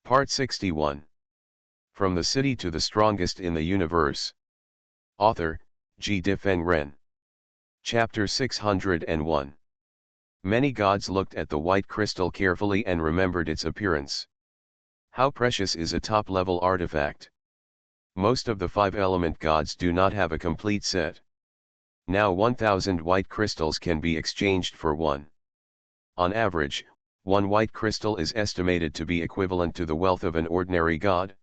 Part 61. From the City to the Strongest in the Universe. Author, G. Difeng Ren. Chapter 601. Many gods looked at the white crystal carefully and remembered its appearance. How precious is a top-level artifact! Most of the five-element gods do not have a complete set. Now 1,000 white crystals can be exchanged for one. On average, one white crystal is estimated to be equivalent to the wealth of an ordinary god.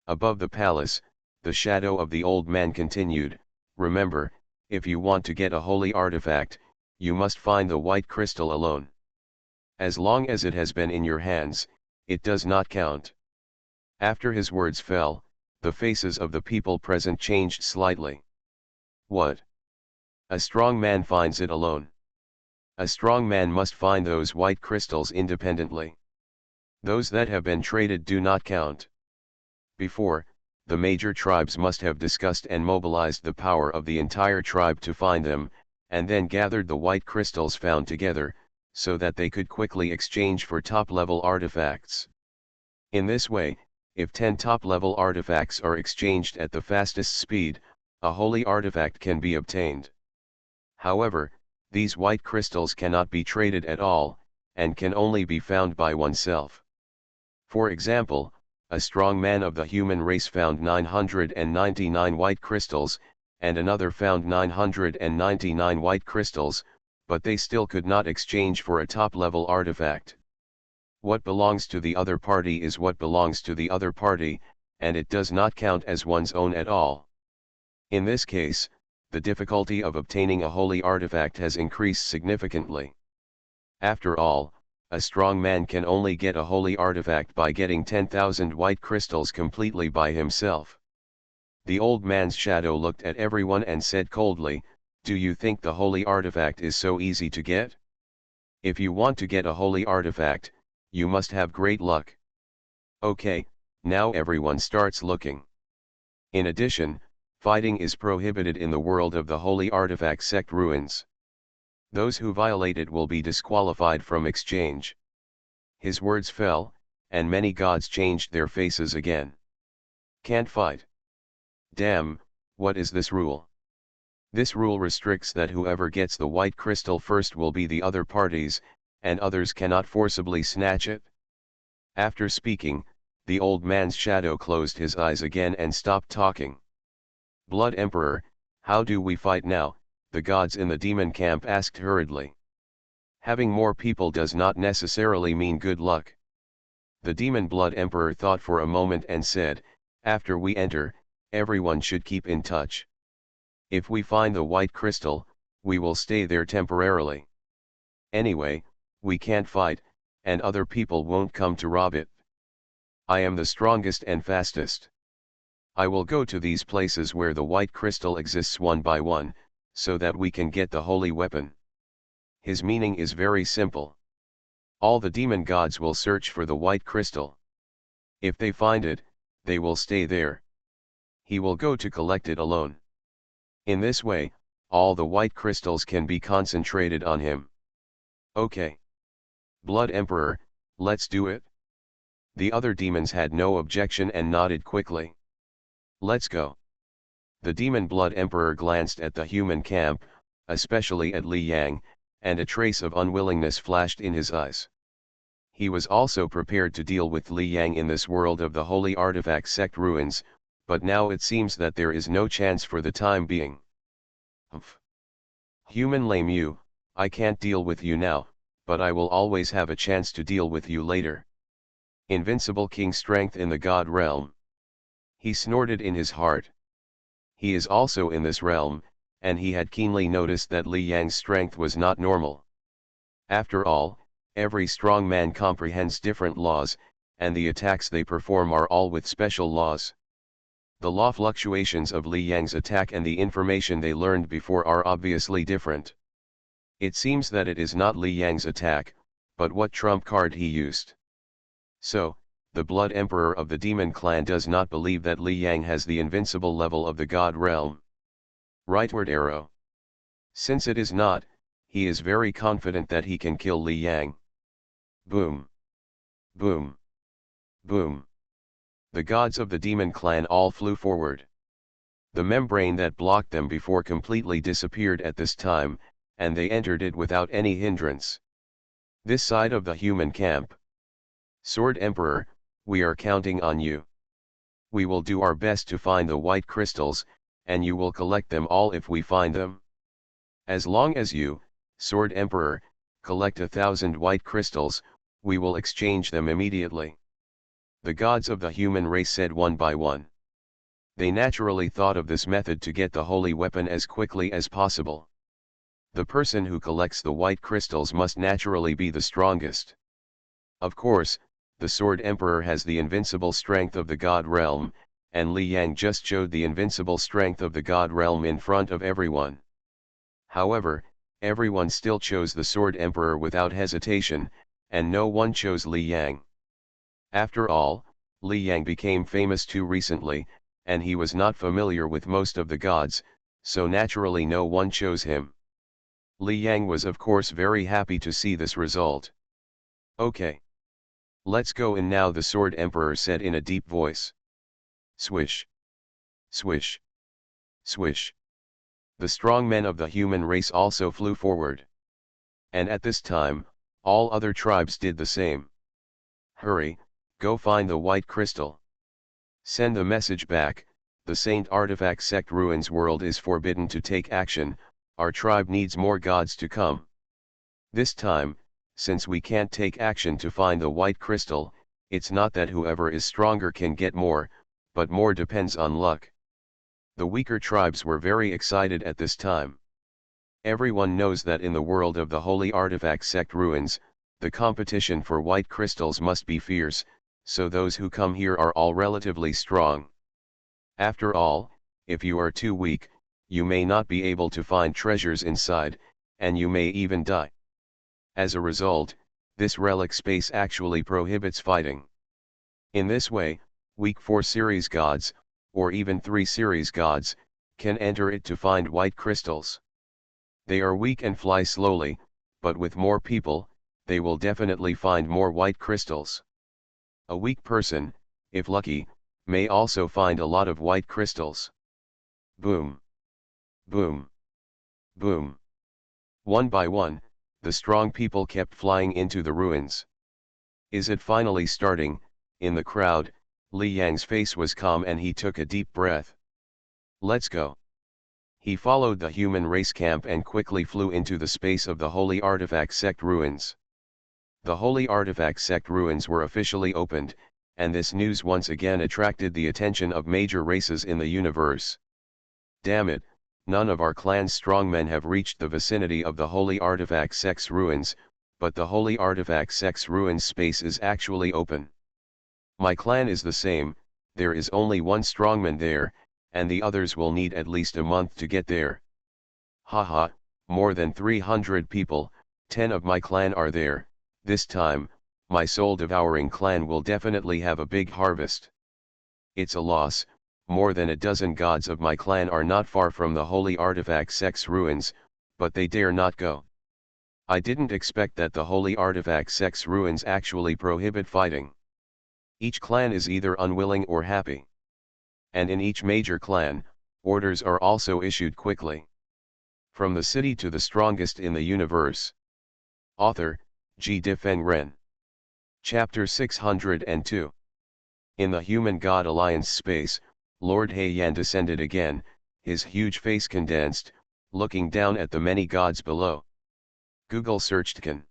Above the palace, the shadow of the old man continued, "Remember, if you want to get a holy artifact, you must find the white crystal alone. As long as it has been in your hands, it does not count." After his words fell, the faces of the people present changed slightly. What? A strong man finds it alone. A strong man must find those white crystals independently. Those that have been traded do not count. Before, the major tribes must have discussed and mobilized the power of the entire tribe to find them, and then gathered the white crystals found together, so that they could quickly exchange for top-level artifacts. In this way, if 10 top-level artifacts are exchanged at the fastest speed, a holy artifact can be obtained. However, these white crystals cannot be traded at all, and can only be found by oneself. For example, a strong man of the human race found 999 white crystals, and another found 999 white crystals, but they still could not exchange for a top-level artifact. What belongs to the other party is what belongs to the other party, and it does not count as one's own at all. In this case, the difficulty of obtaining a holy artifact has increased significantly. After all, a strong man can only get a holy artifact by getting 10,000 white crystals completely by himself. The old man's shadow looked at everyone and said coldly, "Do you think the holy artifact is so easy to get? If you want to get a holy artifact, you must have great luck." Okay, now everyone starts looking. In addition, fighting is prohibited in the world of the Holy Artifact Sect ruins. Those who violate it will be disqualified from exchange. His words fell, and many gods changed their faces again. Can't fight. Damn, what is this rule? This rule restricts that whoever gets the white crystal first will be the other parties, and others cannot forcibly snatch it. After speaking, the old man's shadow closed his eyes again and stopped talking. "Blood Emperor, how do we fight now?" the gods in the demon camp asked hurriedly. Having more people does not necessarily mean good luck. The demon Blood Emperor thought for a moment and said, "After we enter, everyone should keep in touch. If we find the white crystal, we will stay there temporarily. Anyway, we can't fight, and other people won't come to rob it. I am the strongest and fastest. I will go to these places where the white crystal exists one by one, so that we can get the holy weapon." His meaning is very simple. All the demon gods will search for the white crystal. If they find it, they will stay there. He will go to collect it alone. In this way, all the white crystals can be concentrated on him. Okay. Blood Emperor, let's do it. The other demons had no objection and nodded quickly. Let's go. The demon Blood Emperor glanced at the human camp, especially at Li Yang, and a trace of unwillingness flashed in his eyes. He was also prepared to deal with Li Yang in this world of the Holy Artifact Sect ruins, but now it seems that there is no chance for the time being. Humph. Human lame you, I can't deal with you now, but I will always have a chance to deal with you later. Invincible king strength in the god realm. He snorted in his heart. He is also in this realm, and he had keenly noticed that Li Yang's strength was not normal. After all, every strong man comprehends different laws, and the attacks they perform are all with special laws. The law fluctuations of Li Yang's attack and the information they learned before are obviously different. It seems that it is not Li Yang's attack, but what trump card he used. So, the Blood Emperor of the Demon Clan does not believe that Li Yang has the invincible level of the God realm. Rightward arrow. Since it is not, he is very confident that he can kill Li Yang. Boom. Boom. Boom. The gods of the demon clan all flew forward. The membrane that blocked them before completely disappeared at this time, and they entered it without any hindrance. This side of the human camp. Sword Emperor, we are counting on you. We will do our best to find the white crystals, and you will collect them all if we find them. As long as you, Sword Emperor, collect 1,000 white crystals, we will exchange them immediately. The gods of the human race said one by one. They naturally thought of this method to get the holy weapon as quickly as possible. The person who collects the white crystals must naturally be the strongest. Of course, the Sword Emperor has the invincible strength of the God Realm, and Li Yang just showed the invincible strength of the God Realm in front of everyone. However, everyone still chose the Sword Emperor without hesitation, and no one chose Li Yang. After all, Li Yang became famous too recently, and he was not familiar with most of the gods, so naturally no one chose him. Li Yang was of course very happy to see this result. Okay. Let's go in now, the Sword Emperor said in a deep voice. Swish. Swish. Swish. The strong men of the human race also flew forward. And at this time, all other tribes did the same. Hurry, go find the white crystal. Send the message back, the Saint Artifact Sect Ruins world is forbidden to take action, our tribe needs more gods to come. This time, since we can't take action to find the white crystal, it's not that whoever is stronger can get more, but more depends on luck. The weaker tribes were very excited at this time. Everyone knows that in the world of the Holy Artifact Sect Ruins, the competition for white crystals must be fierce, so those who come here are all relatively strong. After all, if you are too weak, you may not be able to find treasures inside, and you may even die. As a result, this relic space actually prohibits fighting. In this way, weak 4 series gods, or even 3 series gods, can enter it to find white crystals. They are weak and fly slowly, but with more people, they will definitely find more white crystals. A weak person, if lucky, may also find a lot of white crystals. Boom. Boom. Boom. One by one, the strong people kept flying into the ruins. Is it finally starting? In the crowd, Li Yang's face was calm and he took a deep breath. Let's go. He followed the human race camp and quickly flew into the space of the Holy Artifact Sect Ruins. The Holy Artifact Sect Ruins were officially opened, and this news once again attracted the attention of major races in the universe. Damn it, none of our clan's strongmen have reached the vicinity of the Holy Artifact Sect's ruins, but the Holy Artifact Sect's ruins space is actually open. My clan is the same, there is only one strongman there, and the others will need at least a month to get there. Haha, more than 300 people, 10 of my clan are there, this time, my soul-devouring clan will definitely have a big harvest. It's a loss, more than a dozen gods of my clan are not far from the Holy Artifact Sect's ruins, but they dare not go. I didn't expect that the Holy Artifact Sect's ruins actually prohibit fighting. Each clan is either unwilling or happy. And in each major clan, orders are also issued quickly. From the city to the strongest in the universe. Author, G. Difeng Ren. Chapter 602. In the Human God Alliance space, Lord He Yan descended again, his huge face condensed, looking down at the many gods below. Google searched Can.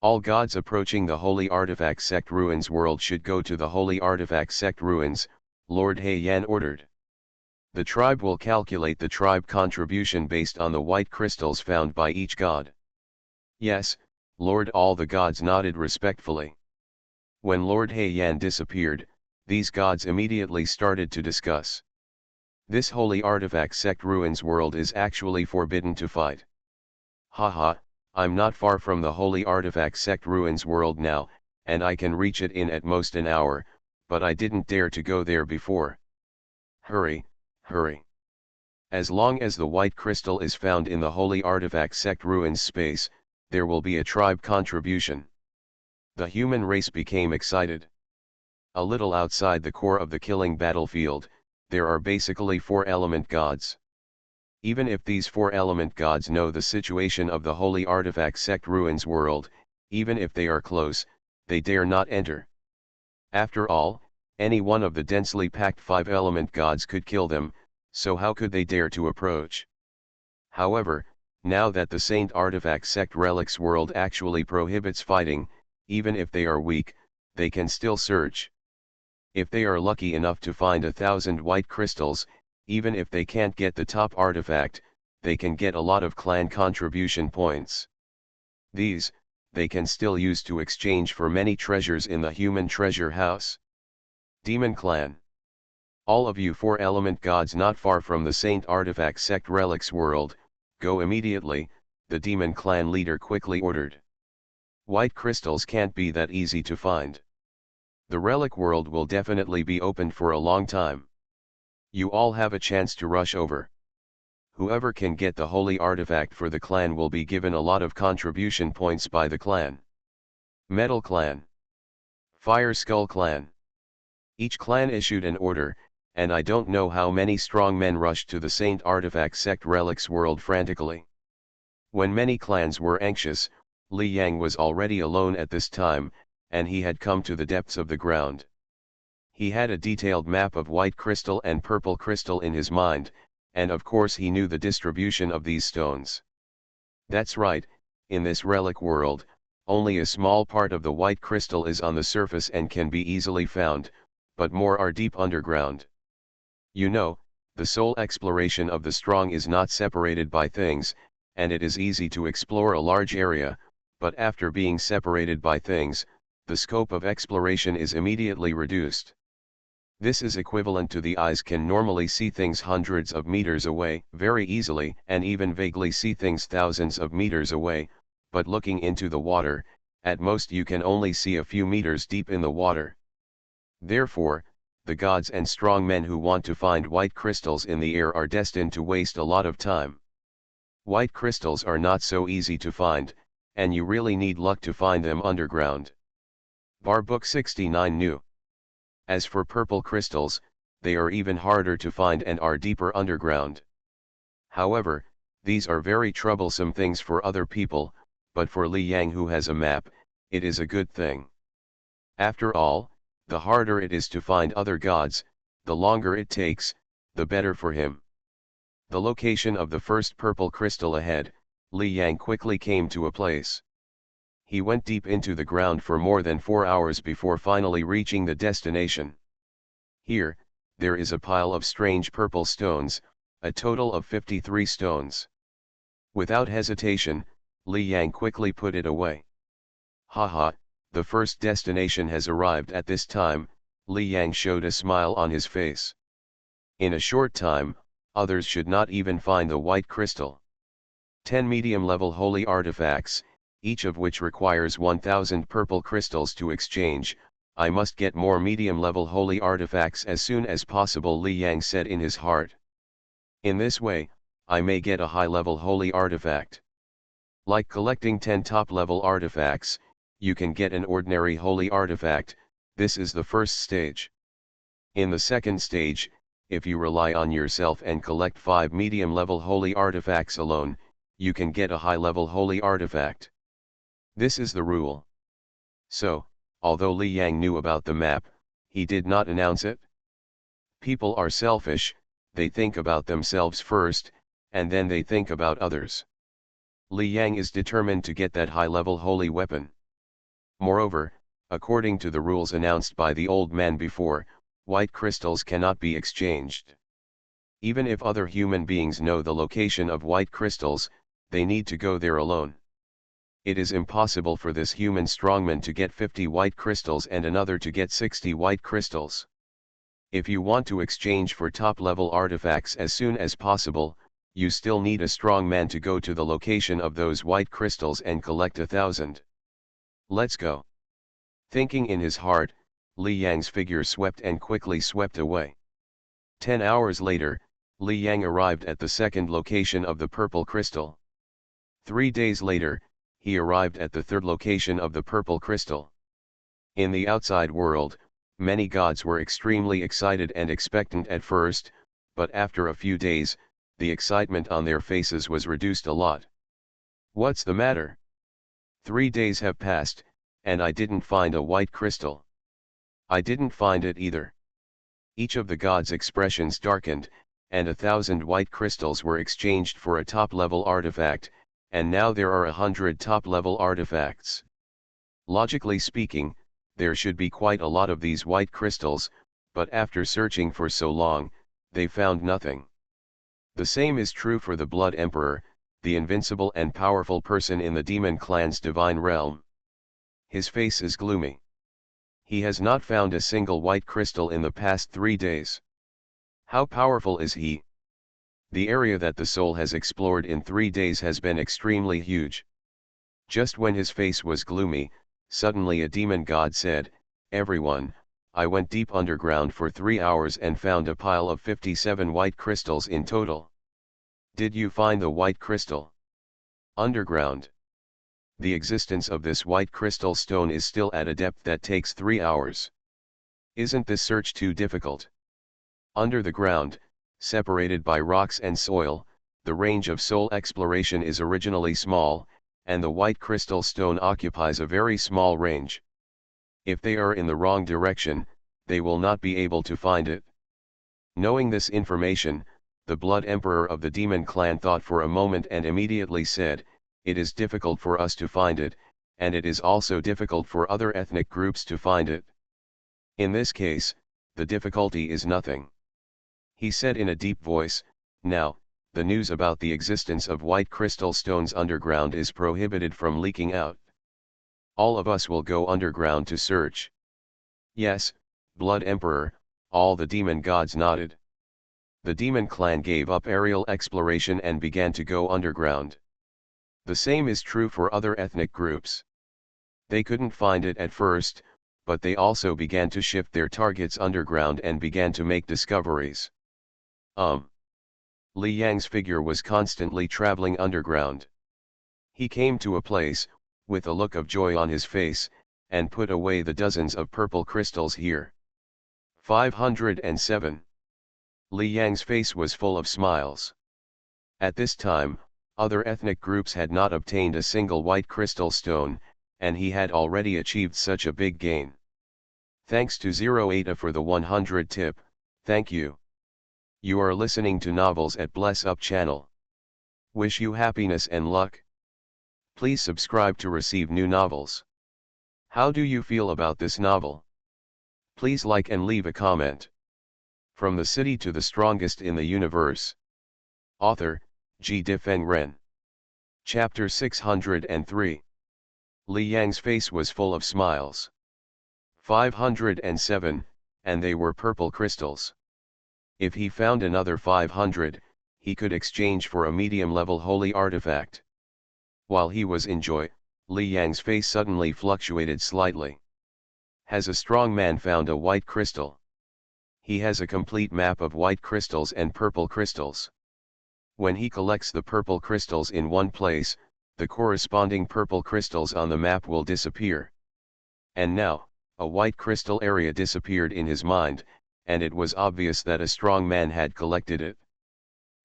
All gods approaching the Holy Artifact Sect Ruins world should go to the Holy Artifact Sect Ruins, Lord He Yan ordered. The tribe will calculate the tribe contribution based on the white crystals found by each god. Yes, Lord. All the gods nodded respectfully. When Lord He Yan disappeared, these gods immediately started to discuss. This Holy Artifact Sect Ruins world is actually forbidden to fight. Haha, I'm not far from the Holy Artifact Sect Ruins world now, and I can reach it in at most an hour, but I didn't dare to go there before. Hurry, hurry. As long as the white crystal is found in the Holy Artifact Sect Ruins space, there will be a tribe contribution. The human race became excited. A little outside the core of the killing battlefield, there are basically 4-element gods. Even if these 4-element gods know the situation of the Holy Artifact Sect Ruins world, even if they are close, they dare not enter. After all, any one of the densely packed 5-element gods could kill them, so how could they dare to approach? However, now that the Saint Artifact Sect Relics world actually prohibits fighting, even if they are weak, they can still search. If they are lucky enough to find 1,000 white crystals, even if they can't get the top artifact, they can get a lot of clan contribution points. These, they can still use to exchange for many treasures in the human treasure house. Demon Clan. All of you 4-element gods not far from the Saint Artifact Sect Relics world, go immediately, the Demon Clan leader quickly ordered. White crystals can't be that easy to find. The relic world will definitely be opened for a long time. You all have a chance to rush over. Whoever can get the holy artifact for the clan will be given a lot of contribution points by the clan. Metal Clan. Fire Skull Clan. Each clan issued an order, and I don't know how many strong men rushed to the Saint Artifact Sect Relics world frantically. When many clans were anxious, Li Yang was already alone at this time, and he had come to the depths of the ground. He had a detailed map of white crystal and purple crystal in his mind, and of course he knew the distribution of these stones. That's right, in this relic world, only a small part of the white crystal is on the surface and can be easily found, but more are deep underground. You know, the sole exploration of the strong is not separated by things, and it is easy to explore a large area, but after being separated by things, the scope of exploration is immediately reduced. This is equivalent to the eyes can normally see things hundreds of meters away very easily and even vaguely see things thousands of meters away, but looking into the water, at most you can only see a few meters deep in the water. Therefore, the gods and strong men who want to find white crystals in the air are destined to waste a lot of time. White crystals are not so easy to find, and you really need luck to find them underground. Bar Book 69 New. As for purple crystals, they are even harder to find and are deeper underground. However, these are very troublesome things for other people, but for Li Yang who has a map, it is a good thing. After all, the harder it is to find other gods, the longer it takes, the better for him. The location of the first purple crystal ahead, Li Yang quickly came to a place. He went deep into the ground for more than 4 hours before finally reaching the destination. Here, there is a pile of strange purple stones, a total of 53 stones. Without hesitation, Li Yang quickly put it away. Haha, the first destination has arrived at this time, Li Yang showed a smile on his face. In a short time, others should not even find the white crystal. 10 medium-level holy artifacts, each of which requires 1,000 purple crystals to exchange. I must get more medium-level holy artifacts as soon as possible, Li Yang said in his heart. In this way, I may get a high-level holy artifact. Like collecting 10 top-level artifacts, you can get an ordinary holy artifact. This is the first stage. In the second stage, if you rely on yourself and collect 5 medium-level holy artifacts alone, you can get a high-level holy artifact. This is the rule. So, although Li Yang knew about the map, he did not announce it. People are selfish, they think about themselves first, and then they think about others. Li Yang is determined to get that high-level holy weapon. Moreover, according to the rules announced by the old man before, white crystals cannot be exchanged. Even if other human beings know the location of white crystals, they need to go there alone. It is impossible for this human strongman to get 50 white crystals and another to get 60 white crystals. If you want to exchange for top-level artifacts as soon as possible, you still need a strong man to go to the location of those white crystals and collect 1,000. Let's go. Thinking in his heart, Li Yang's figure swept and quickly swept away. 10 hours later, Li Yang arrived at the second location of the purple crystal. 3 days later, he arrived at the third location of the purple crystal. In the outside world, Many gods were extremely excited and expectant at first, but after a few days, the excitement on their faces was reduced a lot. What's the matter? 3 days have passed, and I didn't find a white crystal. I didn't find it either. Each of the gods' expressions darkened, and 1,000 white crystals were exchanged for a top-level artifact, and now there are 100 top-level artifacts. Logically speaking, there should be quite a lot of these white crystals, but after searching for so long, they found nothing. The same is true for the Blood Emperor, the invincible and powerful person in the demon clan's divine realm. His face is gloomy. He has not found a single white crystal in the past 3 days. How powerful is he? The area that the soul has explored in 3 days has been extremely huge. Just when his face was gloomy, suddenly a demon god said, "Everyone, I went deep underground for 3 hours and found a pile of 57 white crystals in total. Did you find the white crystal? Underground. The existence of this white crystal stone is still at a depth that takes 3 hours. Isn't this search too difficult? Under the ground, separated by rocks and soil, the range of soul exploration is originally small, and the white crystal stone occupies a very small range. If they are in the wrong direction, they will not be able to find it." Knowing this information, the Blood Emperor of the Demon Clan thought for a moment and immediately said, "It is difficult for us to find it, and it is also difficult for other ethnic groups to find it. In this case, the difficulty is nothing." He said in a deep voice, "Now, the news about the existence of white crystal stones underground is prohibited from leaking out. All of us will go underground to search." "Yes, Blood Emperor," all the demon gods nodded. The demon clan gave up aerial exploration and began to go underground. The same is true for other ethnic groups. They couldn't find it at first, but they also began to shift their targets underground and began to make discoveries. Li Yang's figure was constantly traveling underground. He came to a place, with a look of joy on his face, and put away the dozens of purple crystals here. 507. Li Yang's face was full of smiles. At this time, other ethnic groups had not obtained a single white crystal stone, and he had already achieved such a big gain. Thanks to 08 for the 100 tip, thank you. You are listening to Novels at Bless Up channel. Wish you happiness and luck. Please subscribe to receive new novels. How do you feel about this novel? Please like and leave a comment. From the City to the Strongest in the Universe. Author, G. Difeng Ren. Chapter 603. Li Yang's face was full of smiles. 507, and they were purple crystals. If he found another 500, he could exchange for a medium-level holy artifact. While he was in joy, Li Yang's face suddenly fluctuated slightly. Has a strong man found a white crystal? He has a complete map of white crystals and purple crystals. When he collects the purple crystals in one place, the corresponding purple crystals on the map will disappear. And now, a white crystal area disappeared in his mind, and it was obvious that a strong man had collected it.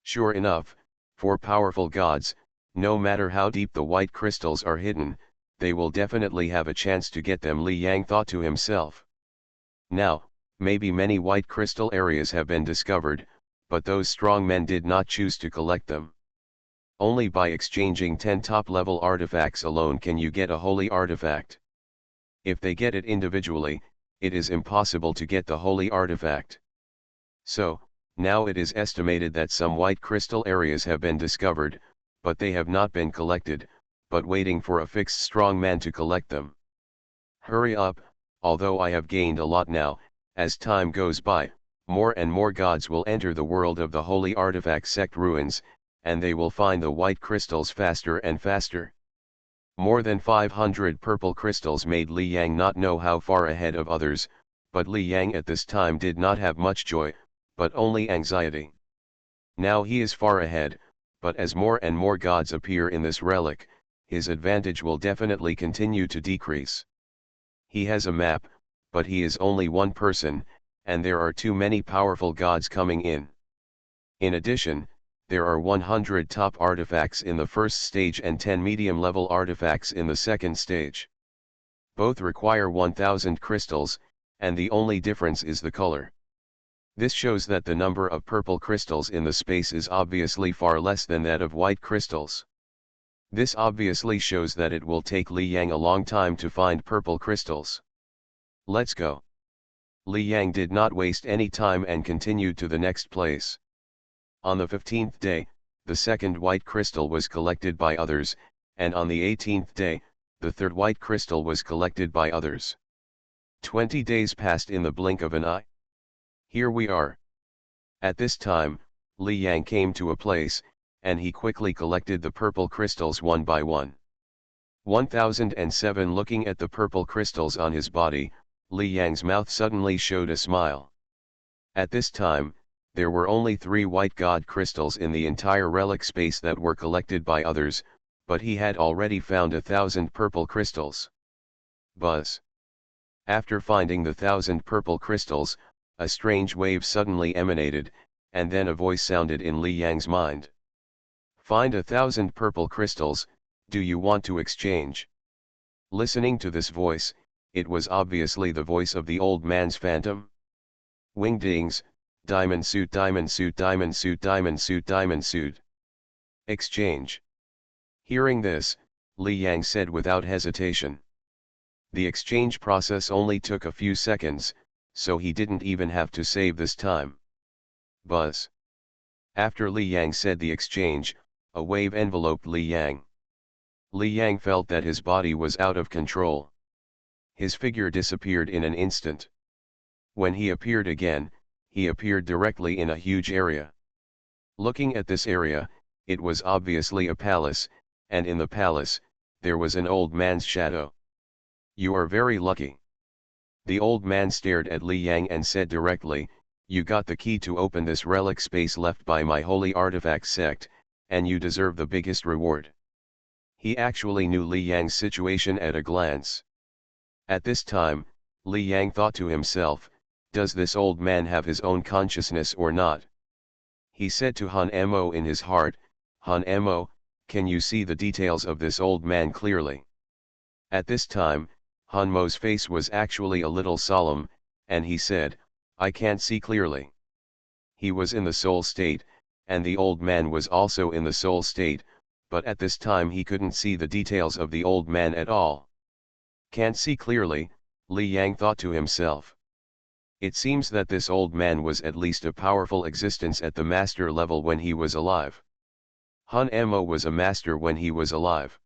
Sure enough, for powerful gods, no matter how deep the white crystals are hidden, they will definitely have a chance to get them, Li Yang thought to himself. Now, maybe many white crystal areas have been discovered, but those strong men did not choose to collect them. Only by exchanging 10 top-level artifacts alone can you get a holy artifact. If they get it individually, it is impossible to get the holy artifact. So, now it is estimated that some white crystal areas have been discovered, but they have not been collected, but waiting for a fixed strong man to collect them. Hurry up, although I have gained a lot now, as time goes by, more and more gods will enter the world of the holy artifact sect ruins, and they will find the white crystals faster and faster. More than 500 purple crystals made Li Yang not know how far ahead of others, but Li Yang at this time did not have much joy, but only anxiety. Now he is far ahead, but as more and more gods appear in this relic, his advantage will definitely continue to decrease. He has a map, but he is only one person, and there are too many powerful gods coming in. In addition, there are 100 top artifacts in the first stage and 10 medium-level artifacts in the second stage. Both require 1000 crystals, and the only difference is the color. This shows that the number of purple crystals in the space is obviously far less than that of white crystals. This obviously shows that it will take Li Yang a long time to find purple crystals. Let's go. Li Yang did not waste any time and continued to the next place. On the 15th day, the second white crystal was collected by others, and on the 18th day, the third white crystal was collected by others. 20 days passed in the blink of an eye. Here we are. At this time, Li Yang came to a place, and he quickly collected the purple crystals one by one. 1007. Looking at the purple crystals on his body, Li Yang's mouth suddenly showed a smile. At this time, there were only 3 white god crystals in the entire relic space that were collected by others, but he had already found 1000 purple crystals. Buzz. After finding the 1000 purple crystals, a strange wave suddenly emanated, and then a voice sounded in Li Yang's mind. Find 1000 purple crystals, do you want to exchange? Listening to this voice, it was obviously the voice of the old man's phantom. Wingdings, diamond suit, diamond suit, diamond suit, diamond suit, diamond suit. Exchange. Hearing this, Li Yang said without hesitation. The exchange process only took a few seconds, so he didn't even have to save this time. Buzz. After Li Yang said the exchange, a wave enveloped Li Yang. Li Yang felt that his body was out of control. His figure disappeared in an instant. When he appeared again, he appeared directly in a huge area. Looking at this area, it was obviously a palace, and in the palace, there was an old man's shadow. You are very lucky. The old man stared at Li Yang and said directly, you got the key to open this relic space left by my holy artifact sect, and you deserve the biggest reward. He actually knew Li Yang's situation at a glance. At this time, Li Yang thought to himself, does this old man have his own consciousness or not? He said to Han Mo in his heart, Han Mo, can you see the details of this old man clearly? At this time, Han Mo's face was actually a little solemn, and he said, I can't see clearly. He was in the soul state, and the old man was also in the soul state, but at this time he couldn't see the details of the old man at all. Can't see clearly, Li Yang thought to himself. It seems that this old man was at least a powerful existence at the master level when he was alive. Han Mo was a master when he was alive.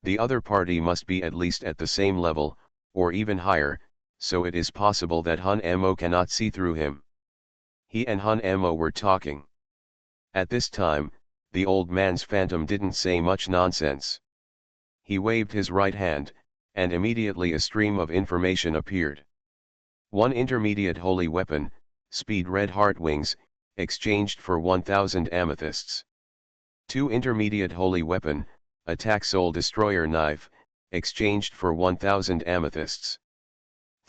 The other party must be at least at the same level, or even higher, so it is possible that Han Mo cannot see through him. He and Han Mo were talking. At this time, the old man's phantom didn't say much nonsense. He waved his right hand, and immediately a stream of information appeared. 1 intermediate holy weapon, speed red heart wings, exchanged for 1000 amethysts. 2 intermediate holy weapon, attack soul destroyer knife, exchanged for 1000 amethysts.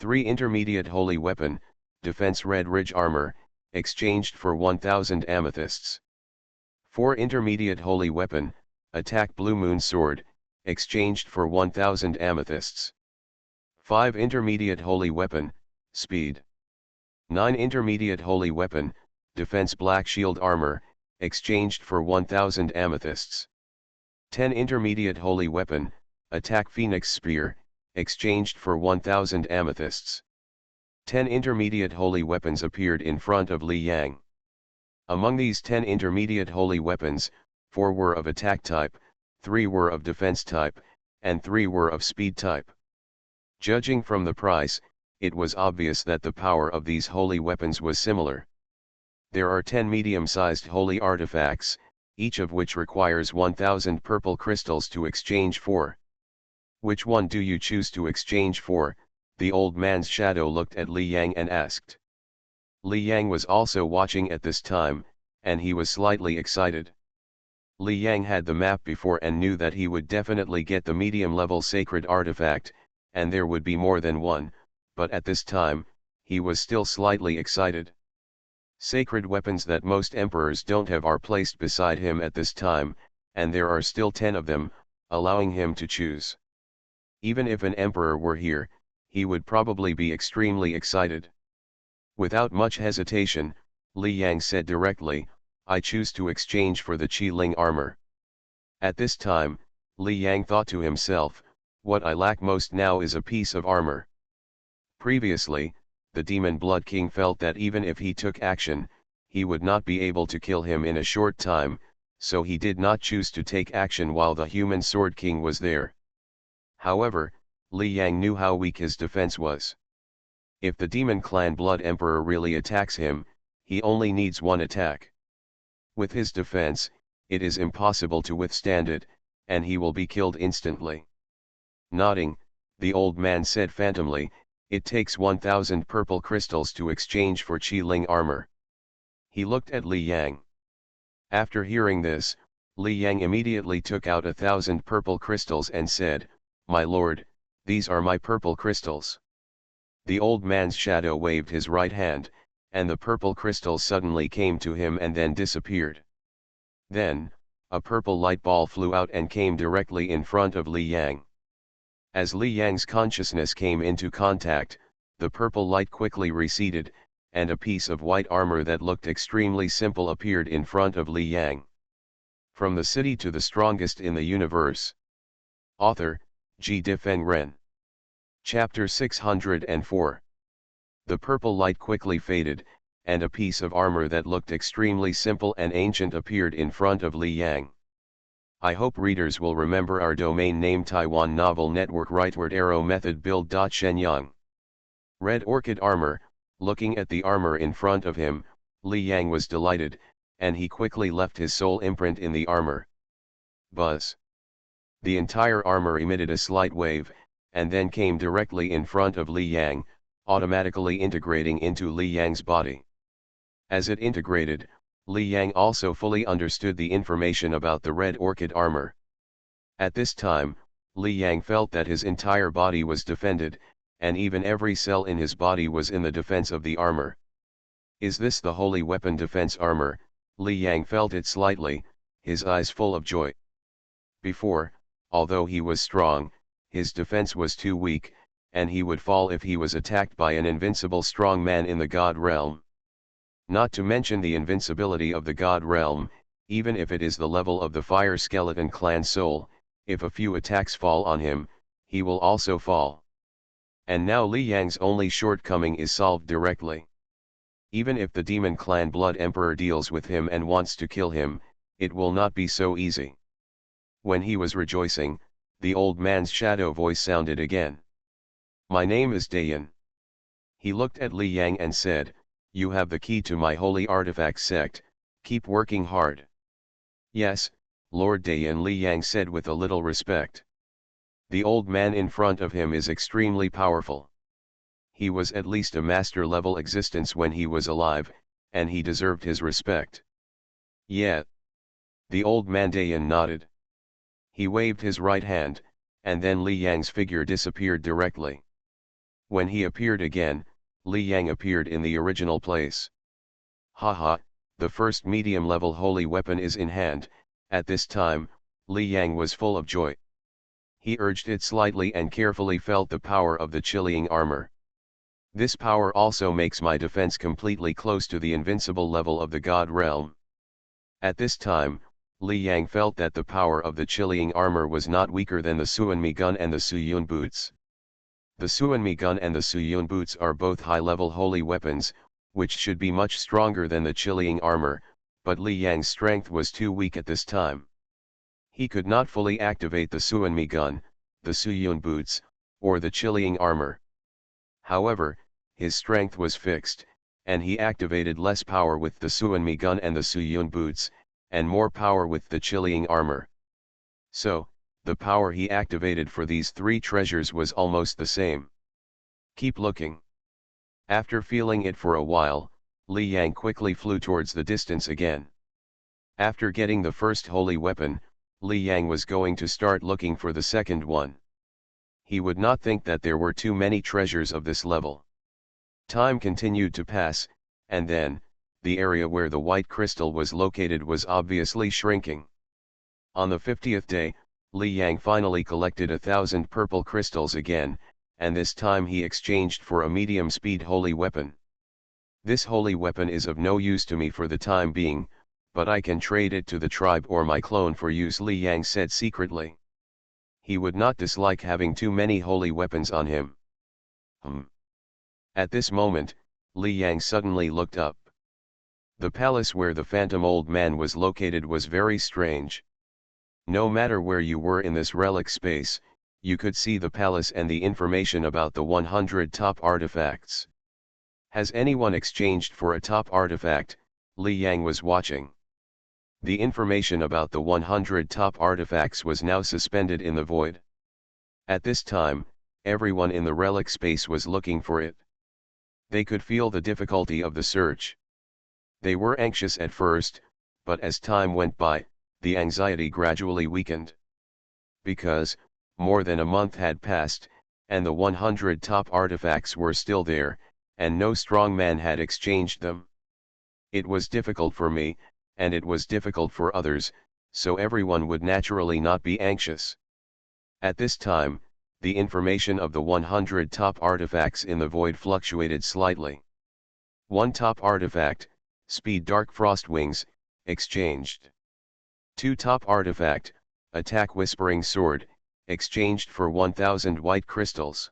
3 intermediate holy weapon, defense red ridge armor, exchanged for 1000 amethysts. 4 intermediate holy weapon, attack blue moon sword, exchanged for 1000 amethysts. 5 intermediate holy weapon, speed. 9 intermediate holy weapon, defense black shield armor, exchanged for 1000 amethysts. 10 intermediate holy weapon, attack phoenix spear, exchanged for 1000 amethysts. 10 intermediate holy weapons appeared in front of Li Yang. Among these 10 intermediate holy weapons, 4 were of attack type, 3 were of defense type, and 3 were of speed type. Judging from the price, it was obvious that the power of these holy weapons was similar. There are 10 medium-sized holy artifacts, each of which requires 1000 purple crystals to exchange for. Which one do you choose to exchange for? The old man's shadow looked at Li Yang and asked. Li Yang was also watching at this time, and he was slightly excited. Li Yang had the map before and knew that he would definitely get the medium-level sacred artifact, and there would be more than one, but at this time, he was still slightly excited. Sacred weapons that most emperors don't have are placed beside him at this time, and there are still 10 of them, allowing him to choose. Even if an emperor were here, he would probably be extremely excited. Without much hesitation, Li Yang said directly, "I choose to exchange for the Qi-Ling armor." At this time, Li Yang thought to himself, "What I lack most now is a piece of armor." Previously, the Demon Blood King felt that even if he took action, he would not be able to kill him in a short time, so he did not choose to take action while the Human Sword King was there. However, Li Yang knew how weak his defense was. If the Demon Clan Blood Emperor really attacks him, he only needs one attack. With his defense, it is impossible to withstand it, and he will be killed instantly. Nodding, the old man said phantomly, "It takes 1,000 purple crystals to exchange for Qi-Ling armor." He looked at Li Yang. After hearing this, Li Yang immediately took out 1,000 purple crystals and said, "My lord, these are my purple crystals." The old man's shadow waved his right hand, and the purple crystals suddenly came to him and then disappeared. Then, a purple light ball flew out and came directly in front of Li Yang. As Li Yang's consciousness came into contact, the purple light quickly receded, and a piece of white armor that looked extremely simple appeared in front of Li Yang. From the City to the Strongest in the Universe. Author, G. Difeng Ren. Chapter 604. The purple light quickly faded, and a piece of armor that looked extremely simple and ancient appeared in front of Li Yang. I hope readers will remember our domain name Taiwan Novel Network Rightward Arrow Method Build.Shenyang. Red Orchid Armor. Looking at the armor in front of him, Li Yang was delighted, and he quickly left his soul imprint in the armor. Buzz. The entire armor emitted a slight wave, and then came directly in front of Li Yang, automatically integrating into Li Yang's body. As it integrated, Li Yang also fully understood the information about the Red Orchid armor. At this time, Li Yang felt that his entire body was defended, and even every cell in his body was in the defense of the armor. Is this the holy weapon defense armor? Li Yang felt it slightly, his eyes full of joy. Before, although he was strong, his defense was too weak, and he would fall if he was attacked by an invincible strong man in the God realm. Not to mention the invincibility of the God realm, even if it is the level of the Fire Skeleton clan soul, if a few attacks fall on him, he will also fall. And now Li Yang's only shortcoming is solved directly. Even if the Demon Clan Blood Emperor deals with him and wants to kill him, it will not be so easy. When he was rejoicing, the old man's shadow voice sounded again. "My name is Dayan." He looked at Li Yang and said, "You have the key to my holy artifact sect, keep working hard." "Yes, Lord Dayan," Li Yang said with a little respect. The old man in front of him is extremely powerful. He was at least a master-level existence when he was alive, and he deserved his respect. "Yeah." The old man Dayan nodded. He waved his right hand, and then Li Yang's figure disappeared directly. When he appeared again, Li Yang appeared in the original place. "Haha, the first medium-level holy weapon is in hand." At this time, Li Yang was full of joy. He urged it slightly and carefully felt the power of the Qi-Ling armor. This power also makes my defense completely close to the invincible level of the God realm. At this time, Li Yang felt that the power of the Qi-Ling armor was not weaker than the Suanmi gun and the Suyun boots. The Suanmi gun and the Suyun boots are both high-level holy weapons, which should be much stronger than the Qi-Ling armor, but Li Yang's strength was too weak at this time. He could not fully activate the Suanmi gun, the Suyun boots, or the Qi-Ling armor. However, his strength was fixed, and he activated less power with the Suanmi gun and the Suyun boots, and more power with the Qi-Ling armor. So, the power he activated for these three treasures was almost the same. Keep looking. After feeling it for a while, Li Yang quickly flew towards the distance again. After getting the first holy weapon, Li Yang was going to start looking for the second one. He would not think that there were too many treasures of this level. Time continued to pass, and then, the area where the white crystal was located was obviously shrinking. On the 50th day, Li Yang finally collected 1,000 purple crystals again, and this time he exchanged for a medium-speed holy weapon. This holy weapon is of no use to me for the time being, but I can trade it to the tribe or my clone for use, Li Yang said secretly. He would not dislike having too many holy weapons on him. At this moment, Li Yang suddenly looked up. The palace where the phantom old man was located was very strange. No matter where you were in this relic space, you could see the palace and the information about the 100 top artifacts. Has anyone exchanged for a top artifact? Li Yang was watching. The information about the 100 top artifacts was now suspended in the void. At this time, everyone in the relic space was looking for it. They could feel the difficulty of the search. They were anxious at first, but as time went by, the anxiety gradually weakened. Because, more than a month had passed, and the 100 top artifacts were still there, and no strong man had exchanged them. It was difficult for me, and it was difficult for others, so everyone would naturally not be anxious. At this time, the information of the 100 top artifacts in the void fluctuated slightly. 1 top artifact, Speed Dark Frost Wings, exchanged. 2 top artifact, Attack Whispering Sword, exchanged for 1,000 white crystals.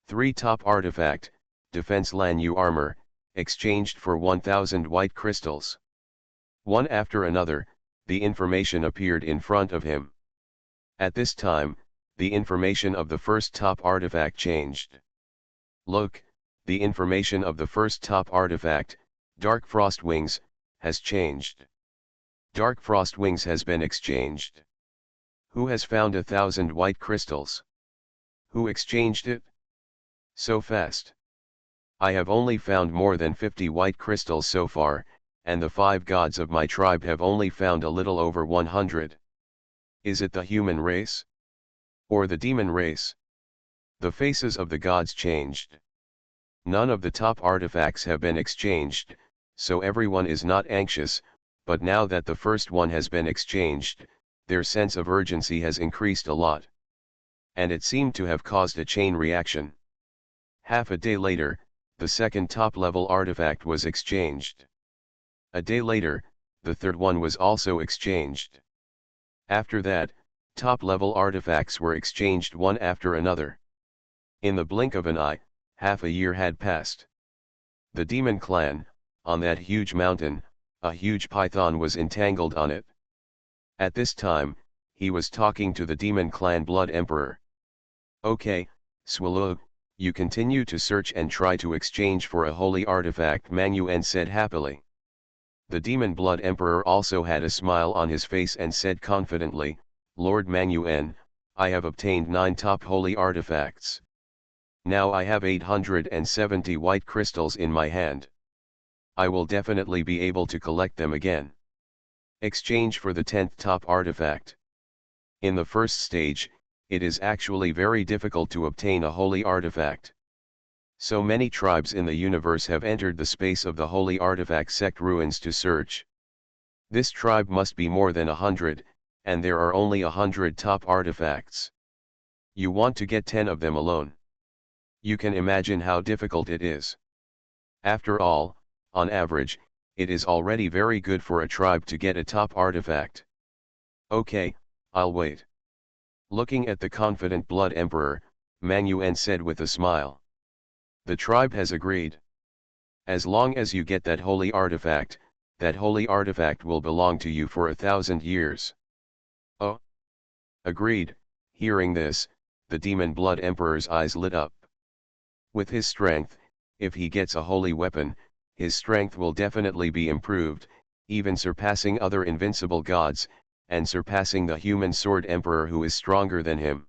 3 top artifact, Defense Lanu Armor, exchanged for 1,000 white crystals. One after another, the information appeared in front of him. At this time, the information of the first top artifact changed. Look, the information of the first top artifact, Dark Frost Wings, has changed. Dark Frost Wings has been exchanged. Who has found 1,000 white crystals? Who exchanged it? So fast. I have only found more than 50 white crystals so far, and the 5 gods of my tribe have only found a little over 100. Is it the human race? Or the demon race? The faces of the gods changed. None of the top artifacts have been exchanged, so everyone is not anxious, but now that the first one has been exchanged, their sense of urgency has increased a lot. And it seemed to have caused a chain reaction. Half a day later, the second top-level artifact was exchanged. A day later, the third one was also exchanged. After that, top-level artifacts were exchanged one after another. In the blink of an eye, half a year had passed. The demon clan, on that huge mountain, a huge python was entangled on it. At this time, he was talking to the demon clan Blood Emperor. Okay, Swallow, you continue to search and try to exchange for a holy artifact, Mangyuan said happily. The demon Blood Emperor also had a smile on his face and said confidently, Lord Mangyuan, I have obtained 9 top holy artifacts. Now I have 870 white crystals in my hand. I will definitely be able to collect them again. Exchange for the 10th top artifact. In the first stage, it is actually very difficult to obtain a holy artifact. So many tribes in the universe have entered the space of the holy artifact sect ruins to search. This tribe must be more than 100, and there are only 100 top artifacts. You want to get 10 of them alone. You can imagine how difficult it is. After all, on average, it is already very good for a tribe to get a top artifact. Okay, I'll wait. Looking at the confident Blood Emperor, Mangyuan said with a smile. The tribe has agreed. As long as you get that holy artifact will belong to you for 1,000 years. Oh. Agreed. Hearing this, the demon Blood Emperor's eyes lit up. With his strength, if he gets a holy weapon, his strength will definitely be improved, even surpassing other invincible gods, and surpassing the human sword emperor who is stronger than him.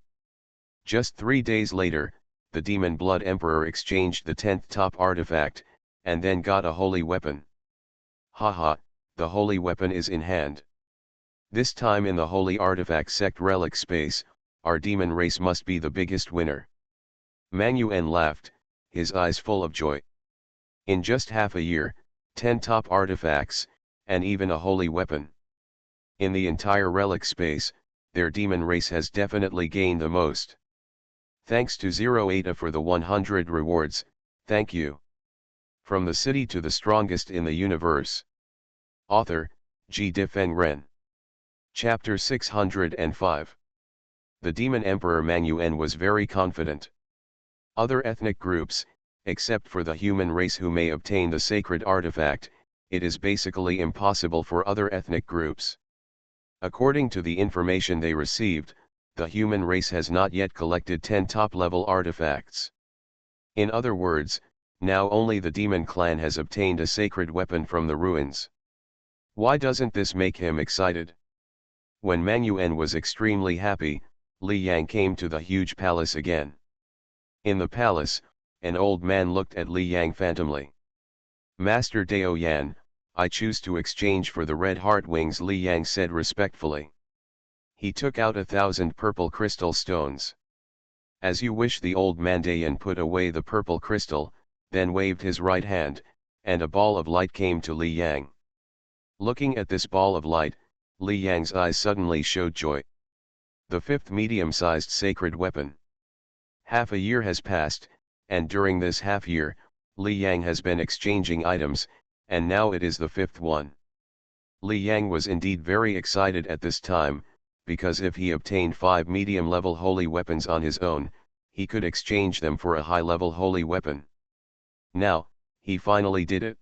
Just 3 days later, the demon Blood Emperor exchanged the 10th top artifact, and then got a holy weapon. Haha, the holy weapon is in hand. This time in the holy artifact sect relic space, our demon race must be the biggest winner. Mang Yuan laughed, his eyes full of joy. In just half a year, 10 top artifacts, and even a holy weapon. In the entire relic space, their demon race has definitely gained the most. Thanks to Zero Eta for the 100 rewards, thank you. From the city to the strongest in the universe. Author, G. Difeng Ren. Chapter 605. The Demon Emperor Mang Yuan was very confident. Other ethnic groups, except for the human race who may obtain the sacred artifact, it is basically impossible for other ethnic groups. According to the information they received, the human race has not yet collected 10 top-level artifacts. In other words, now only the demon clan has obtained a sacred weapon from the ruins. Why doesn't this make him excited? When Mang Yuan was extremely happy, Li Yang came to the huge palace again. In the palace, an old man looked at Li Yang phantomly. Master Dao Yan, I choose to exchange for the red heart wings, Li Yang said respectfully. He took out 1,000 purple crystal stones. As you wish, the old Mandayan put away the purple crystal, then waved his right hand, and a ball of light came to Li Yang. Looking at this ball of light, Li Yang's eyes suddenly showed joy. The 5th medium-sized sacred weapon. Half a year has passed, and during this half year, Li Yang has been exchanging items, and now it is the 5th one. Li Yang was indeed very excited at this time, because if he obtained 5 medium-level holy weapons on his own, he could exchange them for a high-level holy weapon. Now, he finally did it.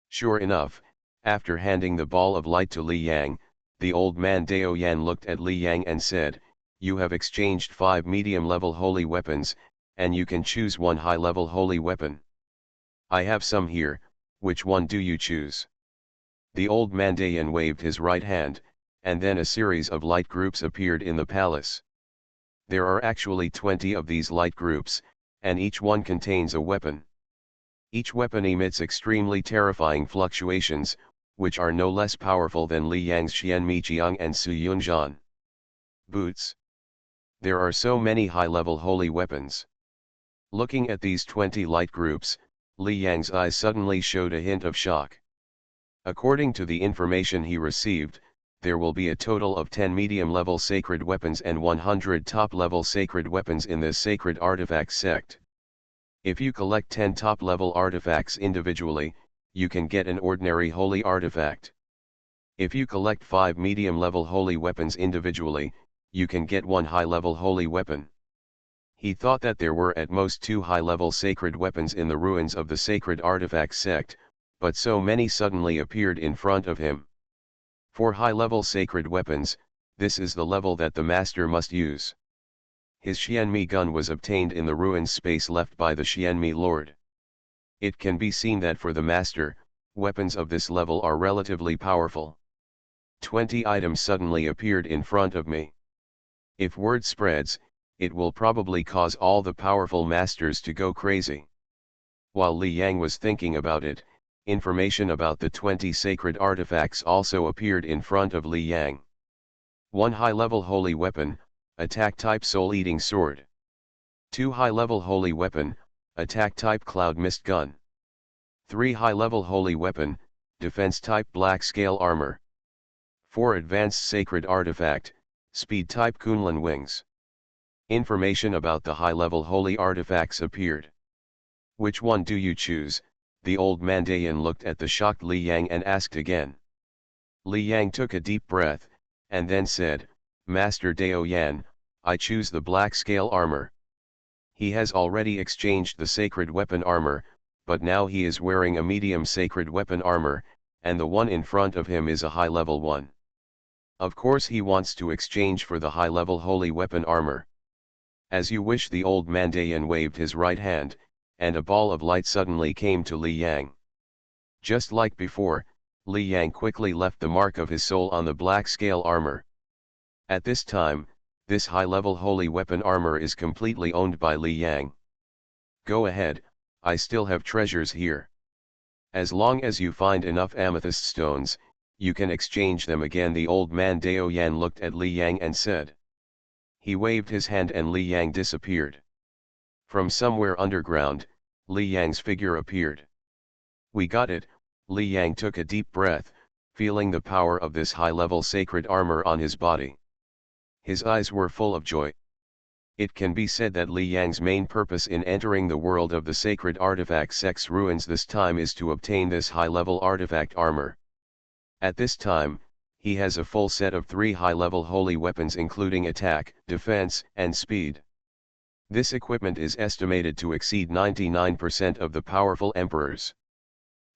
Sure enough, after handing the ball of light to Li Yang, the old man Dao Yan looked at Li Yang and said, "You have exchanged 5 medium-level holy weapons, and you can choose 1 high-level holy weapon. I have some here, which one do you choose?" The old Mandayan waved his right hand, and then a series of light groups appeared in the palace. There are actually 20 of these light groups, and each one contains a weapon. Each weapon emits extremely terrifying fluctuations, which are no less powerful than Li Yang's Xianmi Jiang and Su Yunzhan. Boots. There are so many high-level holy weapons. Looking at these 20 light groups, Li Yang's eyes suddenly showed a hint of shock. According to the information he received, there will be a total of 10 medium-level sacred weapons and 100 top-level sacred weapons in this sacred artifact sect. If you collect 10 top-level artifacts individually, you can get an ordinary holy artifact. If you collect 5 medium-level holy weapons individually, you can get 1 high-level holy weapon. He thought that there were at most 2 high-level sacred weapons in the ruins of the sacred artifact sect, but so many suddenly appeared in front of him. For high-level sacred weapons, this is the level that the master must use. His Xianmi gun was obtained in the ruins space left by the Xianmi Lord. It can be seen that for the master, weapons of this level are relatively powerful. 20 items suddenly appeared in front of me. If word spreads, it will probably cause all the powerful masters to go crazy. While Li Yang was thinking about it, information about the 20 sacred artifacts also appeared in front of Li Yang. 1 high-level holy weapon, attack type soul-eating sword. 2 high-level holy weapon, attack type cloud mist gun. 3 high-level holy weapon, defense type black scale armor. 4 advanced sacred artifact, speed type Kunlun wings. Information about the high-level holy artifacts appeared. Which one do you choose? The old Mandayan looked at the shocked Li Yang and asked again. Li Yang took a deep breath, and then said, "Master Dao Yan, I choose the black scale armor." He has already exchanged the sacred weapon armor, but now he is wearing a medium sacred weapon armor, and the one in front of him is a high-level one. Of course he wants to exchange for the high-level holy weapon armor. As you wish, the old Mandayan waved his right hand, and a ball of light suddenly came to Li Yang. Just like before, Li Yang quickly left the mark of his soul on the black scale armor. At this time, this high-level holy weapon armor is completely owned by Li Yang. Go ahead, I still have treasures here. As long as you find enough amethyst stones, you can exchange them again. The old man Dao Yan looked at Li Yang and said. He waved his hand and Li Yang disappeared. From somewhere underground, Li Yang's figure appeared. We got it. Li Yang took a deep breath, feeling the power of this high-level sacred armor on his body. His eyes were full of joy. It can be said that Li Yang's main purpose in entering the world of the sacred artifact Sex Ruins this time is to obtain this high-level artifact armor. At this time, he has a full set of 3 high-level holy weapons including attack, defense, and speed. This equipment is estimated to exceed 99% of the powerful emperors.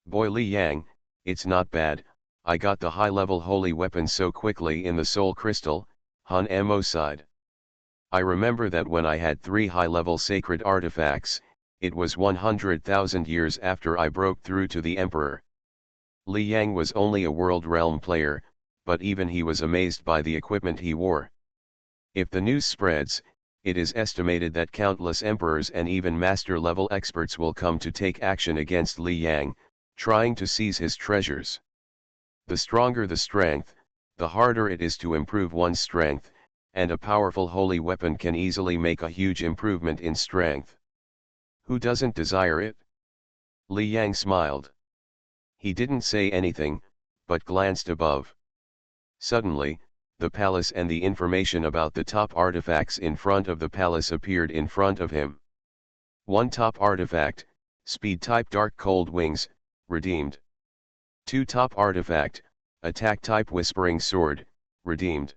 Boy Li Yang, it's not bad. I got the high-level holy weapon so quickly in the Soul Crystal, Hun Mo sighed. I remember that when I had 3 high-level sacred artifacts, it was 100,000 years after I broke through to the Emperor. Li Yang was only a world realm player, but even he was amazed by the equipment he wore. If the news spreads, it is estimated that countless emperors and even master-level experts will come to take action against Li Yang, trying to seize his treasures. The stronger the strength, the harder it is to improve one's strength, and a powerful holy weapon can easily make a huge improvement in strength. Who doesn't desire it? Li Yang smiled. He didn't say anything, but glanced above. Suddenly, the palace and the information about the top artifacts in front of the palace appeared in front of him. 1 top artifact, speed type Dark Cold Wings, redeemed. 2 top artifact, attack type Whispering Sword, redeemed.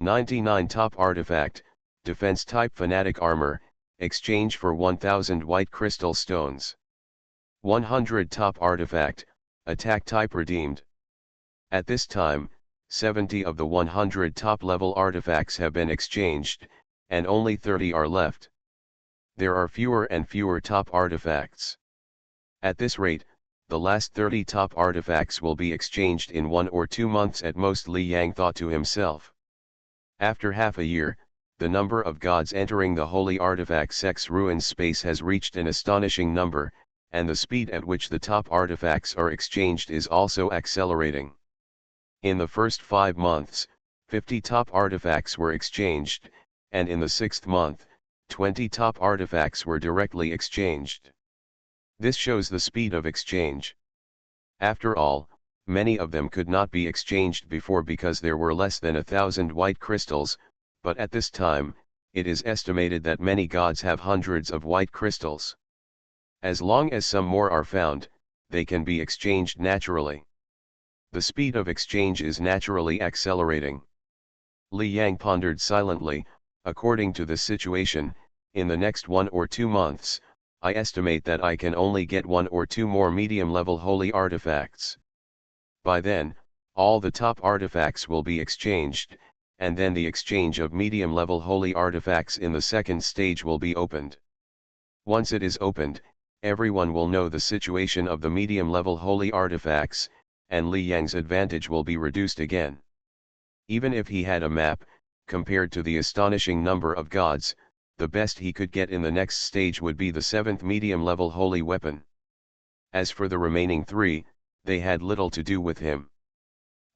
99 top artifact, defense type Fanatic Armor, exchange for 1000 white crystal stones. 100 top artifact, attack type redeemed. At this time, 70 of the 100 top level artifacts have been exchanged, and only 30 are left. There are fewer and fewer top artifacts. At this rate, the last 30 top artifacts will be exchanged in 1 or 2 months at most, Li Yang thought to himself. After half a year, the number of gods entering the holy artifact Sex Ruins space has reached an astonishing number, and the speed at which the top artifacts are exchanged is also accelerating. In the first 5 months, 50 top artifacts were exchanged, and in the 6th month, 20 top artifacts were directly exchanged. This shows the speed of exchange. After all, many of them could not be exchanged before because there were less than 1,000 white crystals, but at this time, it is estimated that many gods have hundreds of white crystals. As long as some more are found, they can be exchanged naturally. The speed of exchange is naturally accelerating. Li Yang pondered silently. According to the situation, in the next 1 or 2 months, I estimate that I can only get 1 or 2 more medium-level holy artifacts. By then, all the top artifacts will be exchanged, and then the exchange of medium-level holy artifacts in the 2nd stage will be opened. Once it is opened, everyone will know the situation of the medium-level holy artifacts, and Li Yang's advantage will be reduced again. Even if he had a map, compared to the astonishing number of gods, the best he could get in the next stage would be the 7th medium-level holy weapon. As for the remaining 3, they had little to do with him.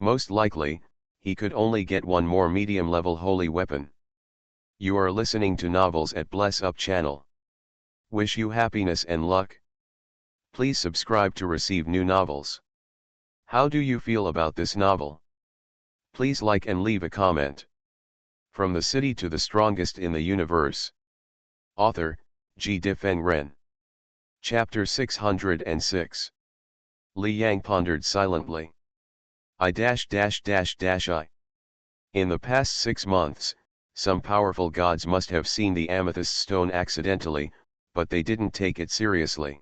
Most likely, he could only get 1 more medium-level holy weapon. You are listening to Novels at Bless Up channel. Wish you happiness and luck. Please subscribe to receive new novels. How do you feel about this novel? Please like and leave a comment. From the City to the Strongest in the Universe. Author, G. Difeng Ren. Chapter 606. Li Yang pondered silently. I. In the past 6 months, some powerful gods must have seen the amethyst stone accidentally, but they didn't take it seriously.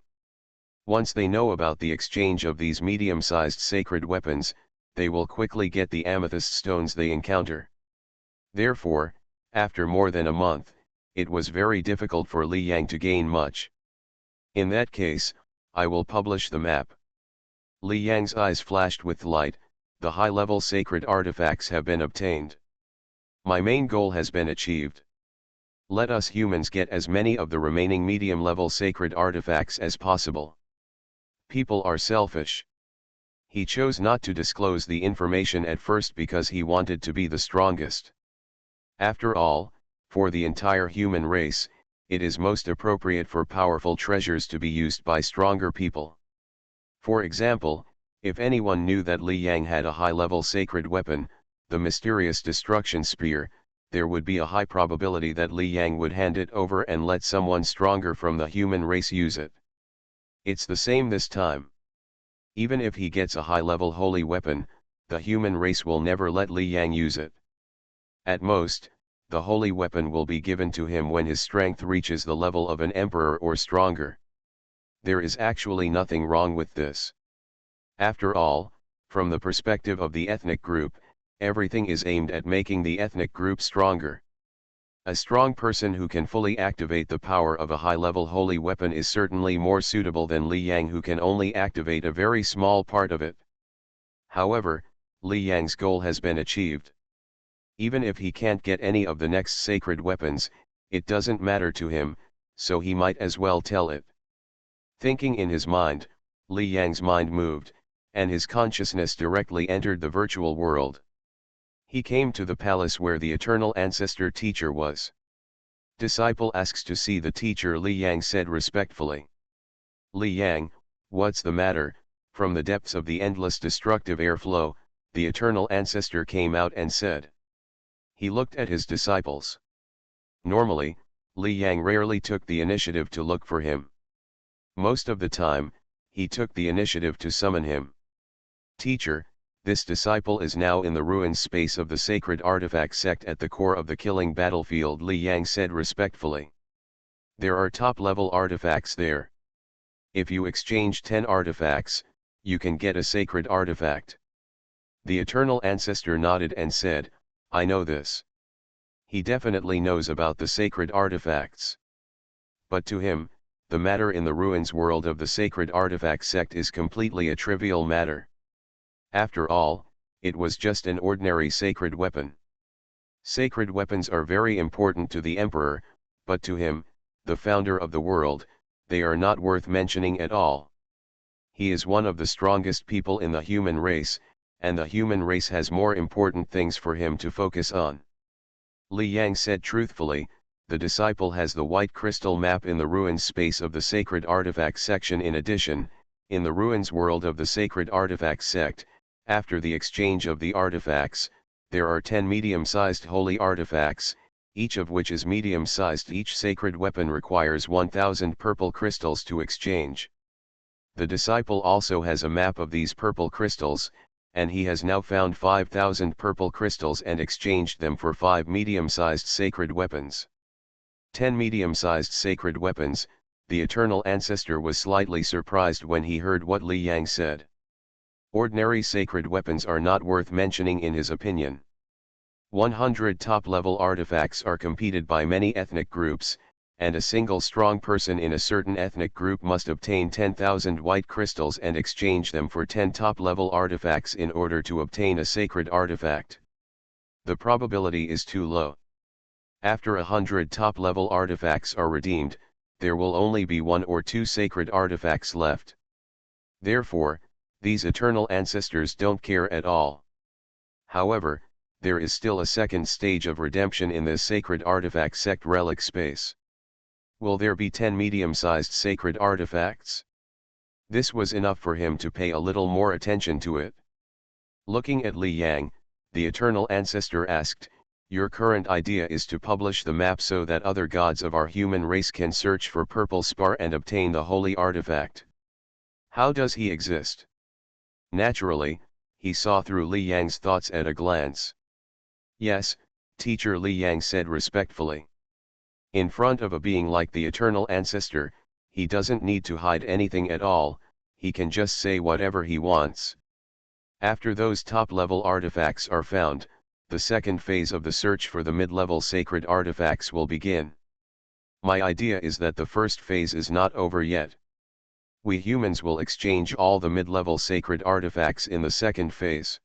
Once they know about the exchange of these medium-sized sacred weapons, they will quickly get the amethyst stones they encounter. Therefore, after more than a month, it was very difficult for Li Yang to gain much. In that case, I will publish the map. Li Yang's eyes flashed with light. The high-level sacred artifacts have been obtained. My main goal has been achieved. Let us humans get as many of the remaining medium-level sacred artifacts as possible. People are selfish. He chose not to disclose the information at first because he wanted to be the strongest. After all, For the entire human race, it is most appropriate for powerful treasures to be used by stronger people. For example, if anyone knew that Li Yang had a high-level sacred weapon, the mysterious destruction spear, there would be a high probability that Li Yang would hand it over and let someone stronger from the human race use it. It's the same this time. Even if he gets a high-level holy weapon, the human race will never let Li Yang use it. At most, the holy weapon will be given to him when his strength reaches the level of an emperor or stronger. There is actually nothing wrong with this. After all, from the perspective of the ethnic group, everything is aimed at making the ethnic group stronger. A strong person who can fully activate the power of a high-level holy weapon is certainly more suitable than Li Yang, who can only activate a very small part of it. However, Li Yang's goal has been achieved. Even if he can't get any of the next sacred weapons, it doesn't matter to him, so he might as well tell it. Thinking in his mind, Li Yang's mind moved, and his consciousness directly entered the virtual world. He came to the palace where the eternal ancestor teacher was. Disciple asks to see the teacher, Li Yang said respectfully. Li Yang, what's the matter? From the depths of the endless destructive airflow, the eternal ancestor came out and said. He looked at his disciples. Normally, Li Yang rarely took the initiative to look for him. Most of the time, he took the initiative to summon him. Teacher, this disciple is now in the ruined space of the sacred artifact sect at the core of the killing battlefield, Li Yang said respectfully. There are top-level artifacts there. If you exchange 10 artifacts, you can get a sacred artifact. The eternal ancestor nodded and said, I know this. He definitely knows about the sacred artifacts. But to him, the matter in the ruins world of the sacred artifact sect is completely a trivial matter. After all, it was just an ordinary sacred weapon. Sacred weapons are very important to the emperor, but to him, the founder of the world, they are not worth mentioning at all. He is one of the strongest people in the human race, and the human race has more important things for him to focus on. Li Yang said truthfully, the disciple has the white crystal map in the ruins space of the sacred artifact section. In addition, in the ruins world of the sacred artifact sect, after the exchange of the artifacts, there are 10 medium-sized holy artifacts, each of which is medium-sized. Each sacred weapon requires 1,000 purple crystals to exchange. The disciple also has a map of these purple crystals, and he has now found 5,000 purple crystals and exchanged them for 5 medium-sized sacred weapons. 10 medium-sized sacred weapons. The eternal ancestor was slightly surprised when he heard what Li Yang said. Ordinary sacred weapons are not worth mentioning in his opinion. 100 top-level artifacts are competed by many ethnic groups, and a single strong person in a certain ethnic group must obtain 10,000 white crystals and exchange them for 10 top-level artifacts in order to obtain a sacred artifact. The probability is too low. After 100 top-level artifacts are redeemed, there will only be 1 or 2 sacred artifacts left. Therefore, these eternal ancestors don't care at all. However, there is still a second stage of redemption in this sacred artifact sect relic space. Will there be 10 medium-sized sacred artifacts? This was enough for him to pay a little more attention to it. Looking at Li Yang, the eternal ancestor asked, your current idea is to publish the map so that other gods of our human race can search for purple spar and obtain the holy artifact. How does he exist? Naturally, he saw through Li Yang's thoughts at a glance. Yes, teacher, Li Yang said respectfully. In front of a being like the eternal ancestor, he doesn't need to hide anything at all, he can just say whatever he wants. After those top-level artifacts are found, the second phase of the search for the mid-level sacred artifacts will begin. My idea is that the first phase is not over yet. We humans will exchange all the mid-level sacred artifacts in the second phase.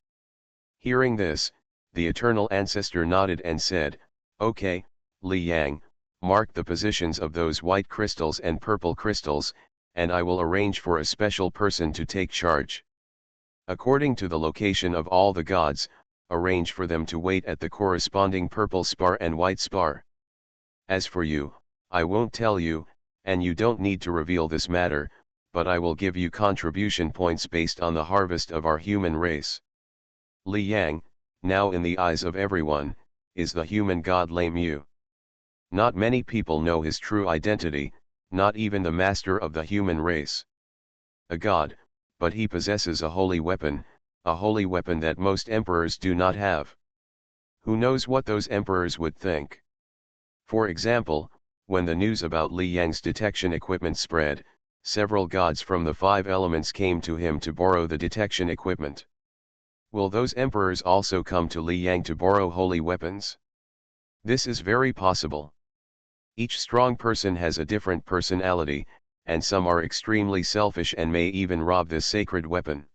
Hearing this, the eternal ancestor nodded and said, okay, Li Yang, mark the positions of those white crystals and purple crystals, and I will arrange for a special person to take charge. According to the location of all the gods, arrange for them to wait at the corresponding purple spar and white spar. As for you, I won't tell you, and you don't need to reveal this matter, but I will give you contribution points based on the harvest of our human race. Li Yang, now in the eyes of everyone, is the human god Lei Mu. Not many people know his true identity, not even the master of the human race. A god, but he possesses a holy weapon that most emperors do not have. Who knows what those emperors would think? For example, when the news about Li Yang's detection equipment spread, several gods from the five elements came to him to borrow the detection equipment. Will those emperors also come to Li Yang to borrow holy weapons? This is very possible. Each strong person has a different personality, and some are extremely selfish and may even rob this sacred weapon.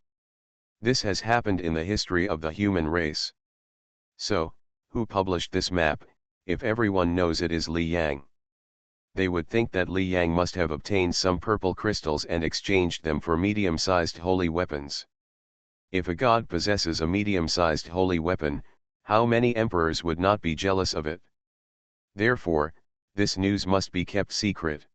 This has happened in the history of the human race. So, who published this map, if everyone knows it is Li Yang? They would think that Li Yang must have obtained some purple crystals and exchanged them for medium-sized holy weapons. If a god possesses a medium-sized holy weapon, how many emperors would not be jealous of it? Therefore, this news must be kept secret.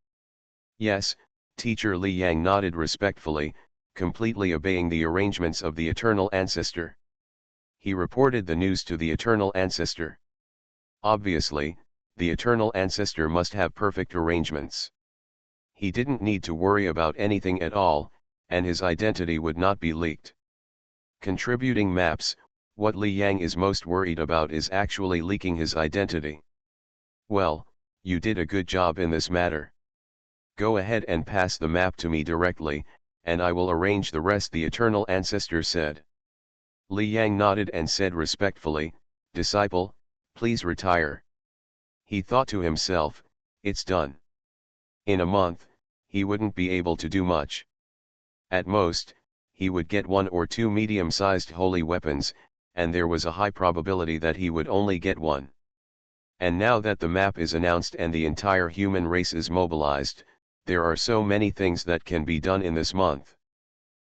Yes, teacher Li Yang nodded respectfully, completely obeying the arrangements of the eternal ancestor. He reported the news to the eternal ancestor. Obviously, the eternal ancestor must have perfect arrangements. He didn't need to worry about anything at all, and his identity would not be leaked. Contributing maps, what Li Yang is most worried about is actually leaking his identity. Well, you did a good job in this matter. Go ahead and pass the map to me directly, and I will arrange the rest, the eternal ancestor said. Li Yang nodded and said respectfully, "Disciple, please retire." He thought to himself, it's done. In a month, he wouldn't be able to do much. At most, he would get 1 or 2 medium-sized holy weapons, and there was a high probability that he would only get 1. And now that the map is announced and the entire human race is mobilized, there are so many things that can be done in this month.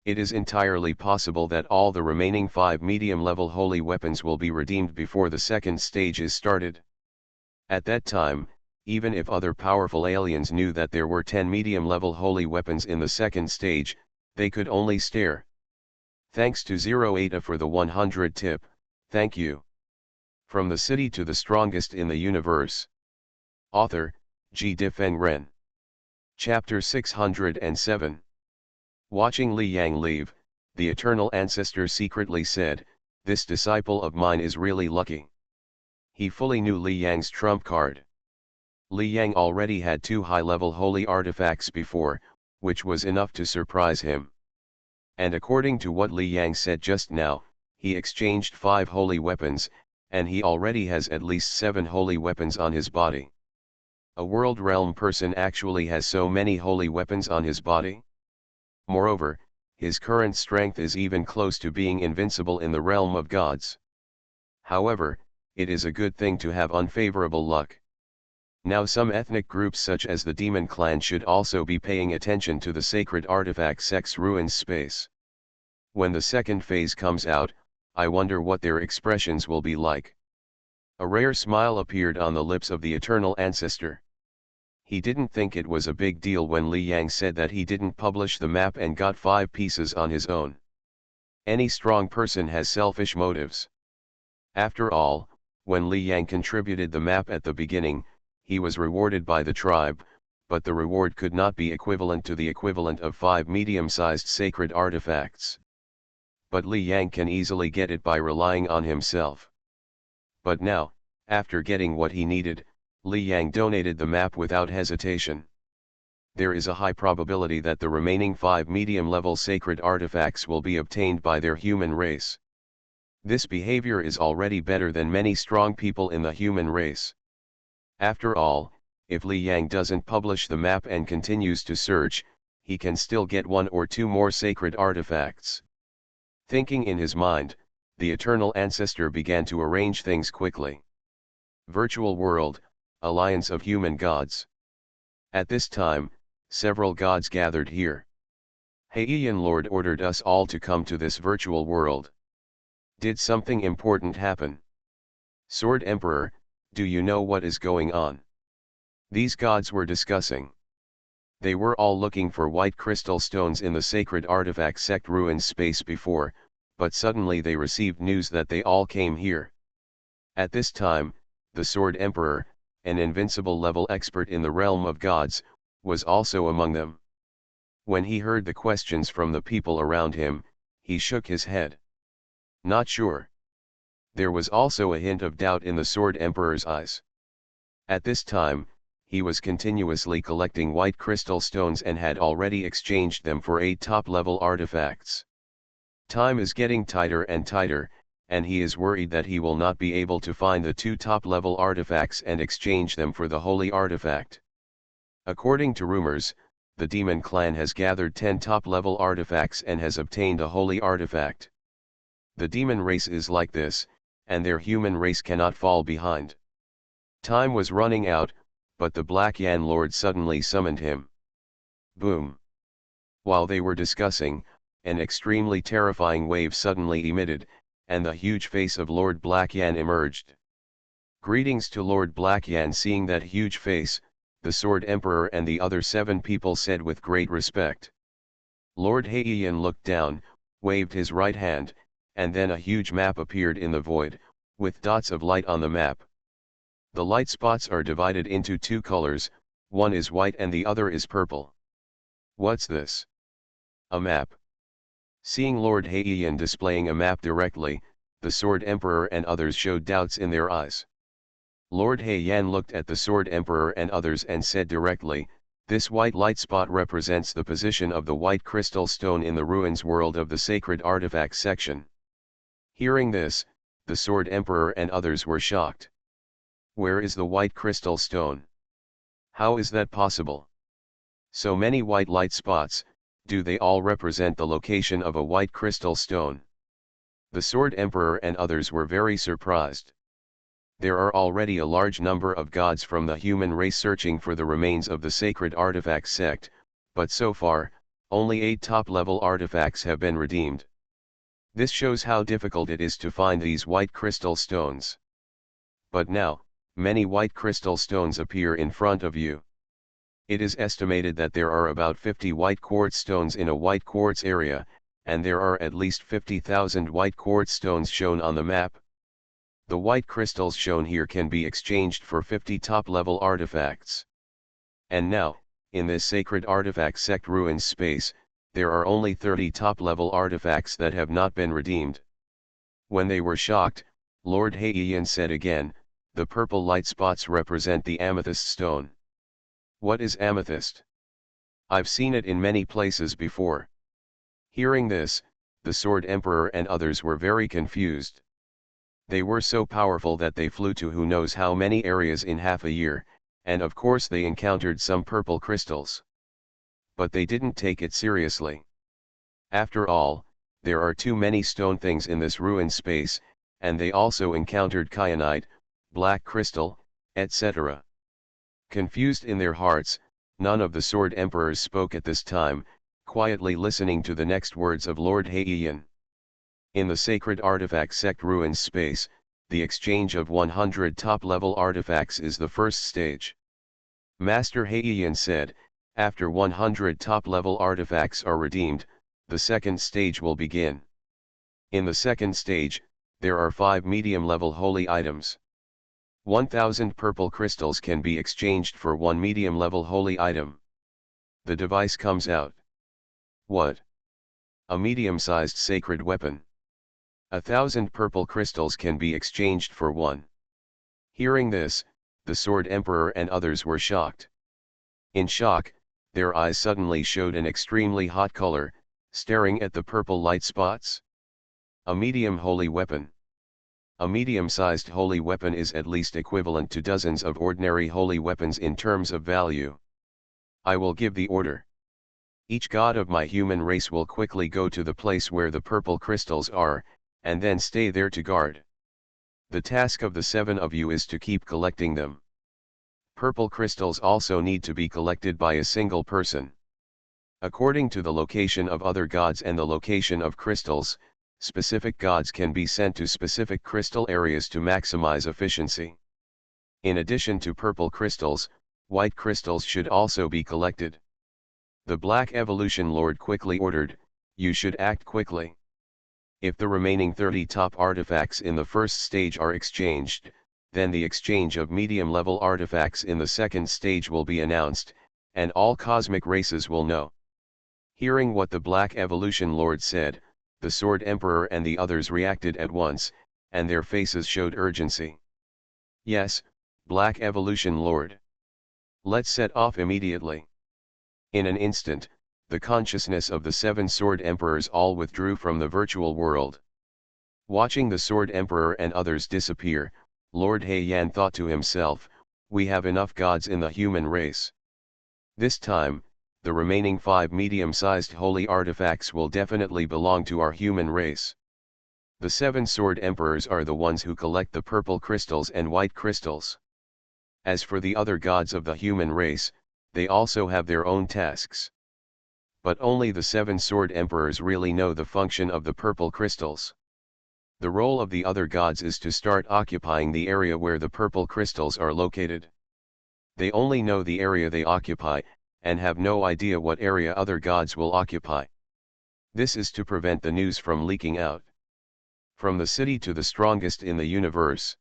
It is entirely possible that all the remaining 5 medium-level holy weapons will be redeemed before the second stage is started. At that time, even if other powerful aliens knew that there were 10 medium-level holy weapons in the second stage, they could only stare. Thanks to 08A for the 100 tip, thank you. From the city to the strongest in the universe. Author, G. Difeng Ren. Chapter 607. Watching Li Yang leave, the eternal ancestor secretly said, "This disciple of mine is really lucky." He fully knew Li Yang's trump card. Li Yang already had 2 high-level holy artifacts before, which was enough to surprise him. And according to what Li Yang said just now, he exchanged 5 holy weapons, and he already has at least 7 holy weapons on his body. A world realm person actually has so many holy weapons on his body? Moreover, his current strength is even close to being invincible in the realm of gods. However, it is a good thing to have unfavorable luck. Now some ethnic groups such as the Demon Clan should also be paying attention to the sacred artifact Sex Ruins space. When the second phase comes out, I wonder what their expressions will be like. A rare smile appeared on the lips of the eternal ancestor. He didn't think it was a big deal when Li Yang said that he didn't publish the map and got 5 pieces on his own. Any strong person has selfish motives. After all, when Li Yang contributed the map at the beginning, he was rewarded by the tribe, but the reward could not be equivalent to the equivalent of 5 medium-sized sacred artifacts. But Li Yang can easily get it by relying on himself. But now, after getting what he needed, Li Yang donated the map without hesitation. There is a high probability that the remaining 5 medium-level sacred artifacts will be obtained by their human race. This behavior is already better than many strong people in the human race. After all, if Li Yang doesn't publish the map and continues to search, he can still get 1 or 2 more sacred artifacts. Thinking in his mind, the eternal ancestor began to arrange things quickly. Virtual world, alliance of human gods. At this time, several gods gathered here. Heian Lord ordered us all to come to this virtual world. Did something important happen? Sword Emperor, do you know what is going on? These gods were discussing. They were all looking for white crystal stones in the sacred artifact sect ruins space before, but suddenly they received news that they all came here. At this time, the Sword Emperor, an invincible level expert in the realm of gods, was also among them. When he heard the questions from the people around him, he shook his head. Not sure. There was also a hint of doubt in the Sword Emperor's eyes. At this time, he was continuously collecting white crystal stones and had already exchanged them for 8 top-level artifacts. Time is getting tighter and tighter, and he is worried that he will not be able to find the 2 top-level artifacts and exchange them for the holy artifact. According to rumors, the demon clan has gathered 10 top-level artifacts and has obtained a holy artifact. The demon race is like this, and their human race cannot fall behind. Time was running out, but the Black Yan Lord suddenly summoned him. Boom! While they were discussing, an extremely terrifying wave suddenly emitted, and the huge face of Lord Black Yan emerged. Greetings to Lord Black Yan. Seeing that huge face, the Sword Emperor and the other 7 people said with great respect. Lord Heiyan looked down, waved his right hand, and then a huge map appeared in the void, with dots of light on the map. The light spots are divided into 2 colors, one is white and the other is purple. What's this? A map. Seeing Lord Heiyan displaying a map directly, the Sword Emperor and others showed doubts in their eyes. Lord Heiyan looked at the Sword Emperor and others and said directly, "This white light spot represents the position of the white crystal stone in the ruins world of the sacred artifact section." Hearing this, the Sword Emperor and others were shocked. Where is the white crystal stone? How is that possible? So many white light spots, do they all represent the location of a white crystal stone? The Sword Emperor and others were very surprised. There are already a large number of gods from the human race searching for the remains of the sacred artifact sect, but so far, only 8 top-level artifacts have been redeemed. This shows how difficult it is to find these white crystal stones. But now, many white crystal stones appear in front of you. It is estimated that there are about 50 white quartz stones in a white quartz area, and there are at least 50,000 white quartz stones shown on the map. The white crystals shown here can be exchanged for 50 top-level artifacts. And now, in this sacred artifact sect ruins space, there are only 30 top-level artifacts that have not been redeemed. When they were shocked, Lord Heiyan said again, "The purple light spots represent the amethyst stone." What is amethyst? I've seen it in many places before. Hearing this, the Sword Emperor and others were very confused. They were so powerful that they flew to who knows how many areas in half a year, and of course they encountered some purple crystals. But they didn't take it seriously. After all, there are too many stone things in this ruined space, and they also encountered kyanite, black crystal, etc. Confused in their hearts, none of the Sword Emperors spoke at this time, quietly listening to the next words of Lord Heiyan. In the sacred artifact sect ruins space, the exchange of 100 top-level artifacts is the first stage. Master Heiyan said, after 100 top-level artifacts are redeemed, the second stage will begin. In the second stage, there are 5 medium-level holy items. 1,000 purple crystals can be exchanged for 1 medium-level holy item. The device comes out. What? A medium-sized sacred weapon. 1,000 purple crystals can be exchanged for 1. Hearing this, the Sword Emperor and others were shocked. In shock, their eyes suddenly showed an extremely hot color, staring at the purple light spots. A medium holy weapon. A medium-sized holy weapon is at least equivalent to dozens of ordinary holy weapons in terms of value. I will give the order. Each god of my human race will quickly go to the place where the purple crystals are, and then stay there to guard. The task of the 7 of you is to keep collecting them. Purple crystals also need to be collected by a single person. According to the location of other gods and the location of crystals, specific gods can be sent to specific crystal areas to maximize efficiency. In addition to purple crystals, white crystals should also be collected. The Black Evolution Lord quickly ordered, "You should act quickly. If the remaining 30 top artifacts in the first stage are exchanged, then the exchange of medium-level artifacts in the second stage will be announced, and all cosmic races will know." Hearing what the Black Evolution Lord said, the Sword Emperor and the others reacted at once, and their faces showed urgency. "Yes, Black Evolution Lord. Let's set off immediately." In an instant, the consciousness of the 7 Sword Emperors all withdrew from the virtual world. Watching the Sword Emperor and others disappear, Lord Heian thought to himself, "We have enough gods in the human race. This time, the remaining 5 medium-sized holy artifacts will definitely belong to our human race. The 7 Sword Emperors are the ones who collect the purple crystals and white crystals. As for the other gods of the human race, they also have their own tasks. But only the 7 Sword Emperors really know the function of the purple crystals. The role of the other gods is to start occupying the area where the purple crystals are located. They only know the area they occupy, and have no idea what area other gods will occupy. This is to prevent the news from leaking out." From the City to the Strongest in the Universe.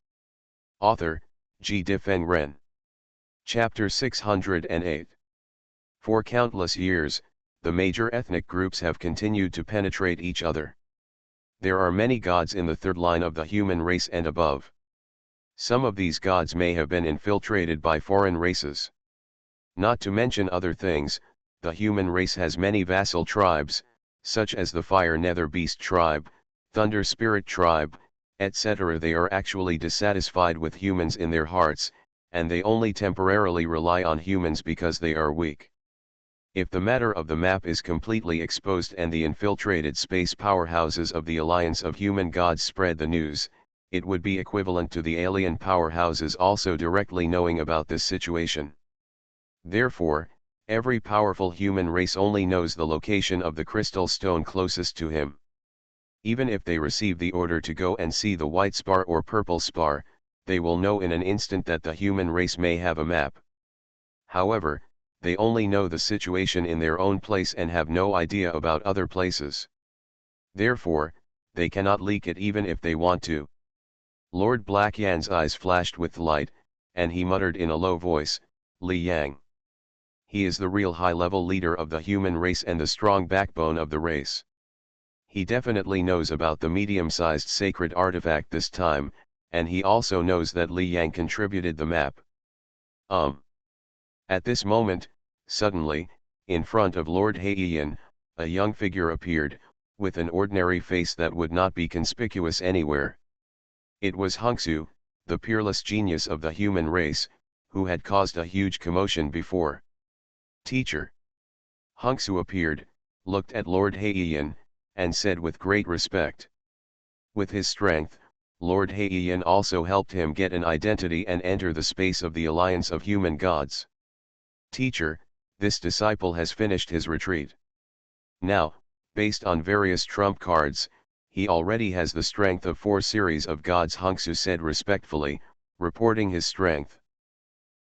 Author, G. Difeng Ren. Chapter 608. For countless years, the major ethnic groups have continued to penetrate each other. There are many gods in the third line of the human race and above. Some of these gods may have been infiltrated by foreign races. Not to mention other things, the human race has many vassal tribes, such as the Fire Nether Beast tribe, Thunder Spirit tribe, etc. They are actually dissatisfied with humans in their hearts, and they only temporarily rely on humans because they are weak. If the matter of the map is completely exposed and the infiltrated space powerhouses of the Alliance of Human Gods spread the news, it would be equivalent to the alien powerhouses also directly knowing about this situation. Therefore, every powerful human race only knows the location of the crystal stone closest to him. Even if they receive the order to go and see the white spar or purple spar, they will know in an instant that the human race may have a map. However, they only know the situation in their own place and have no idea about other places. Therefore, they cannot leak it even if they want to. Lord Black Yan's eyes flashed with light, and he muttered in a low voice, "Li Yang. He is the real high-level leader of the human race and the strong backbone of the race. He definitely knows about the medium-sized sacred artifact this time, and he also knows that Li Yang contributed the map." At this moment, suddenly, in front of Lord Heian, a young figure appeared, with an ordinary face that would not be conspicuous anywhere. It was Hongsu, the peerless genius of the human race, who had caused a huge commotion before. "Teacher." Hongsu appeared, looked at Lord Heian, and said with great respect. With his strength, Lord Heian also helped him get an identity and enter the space of the Alliance of Human Gods. "Teacher, this disciple has finished his retreat. Now, based on various trump cards, he already has the strength of 4 series of gods," Hongsu said respectfully, reporting his strength.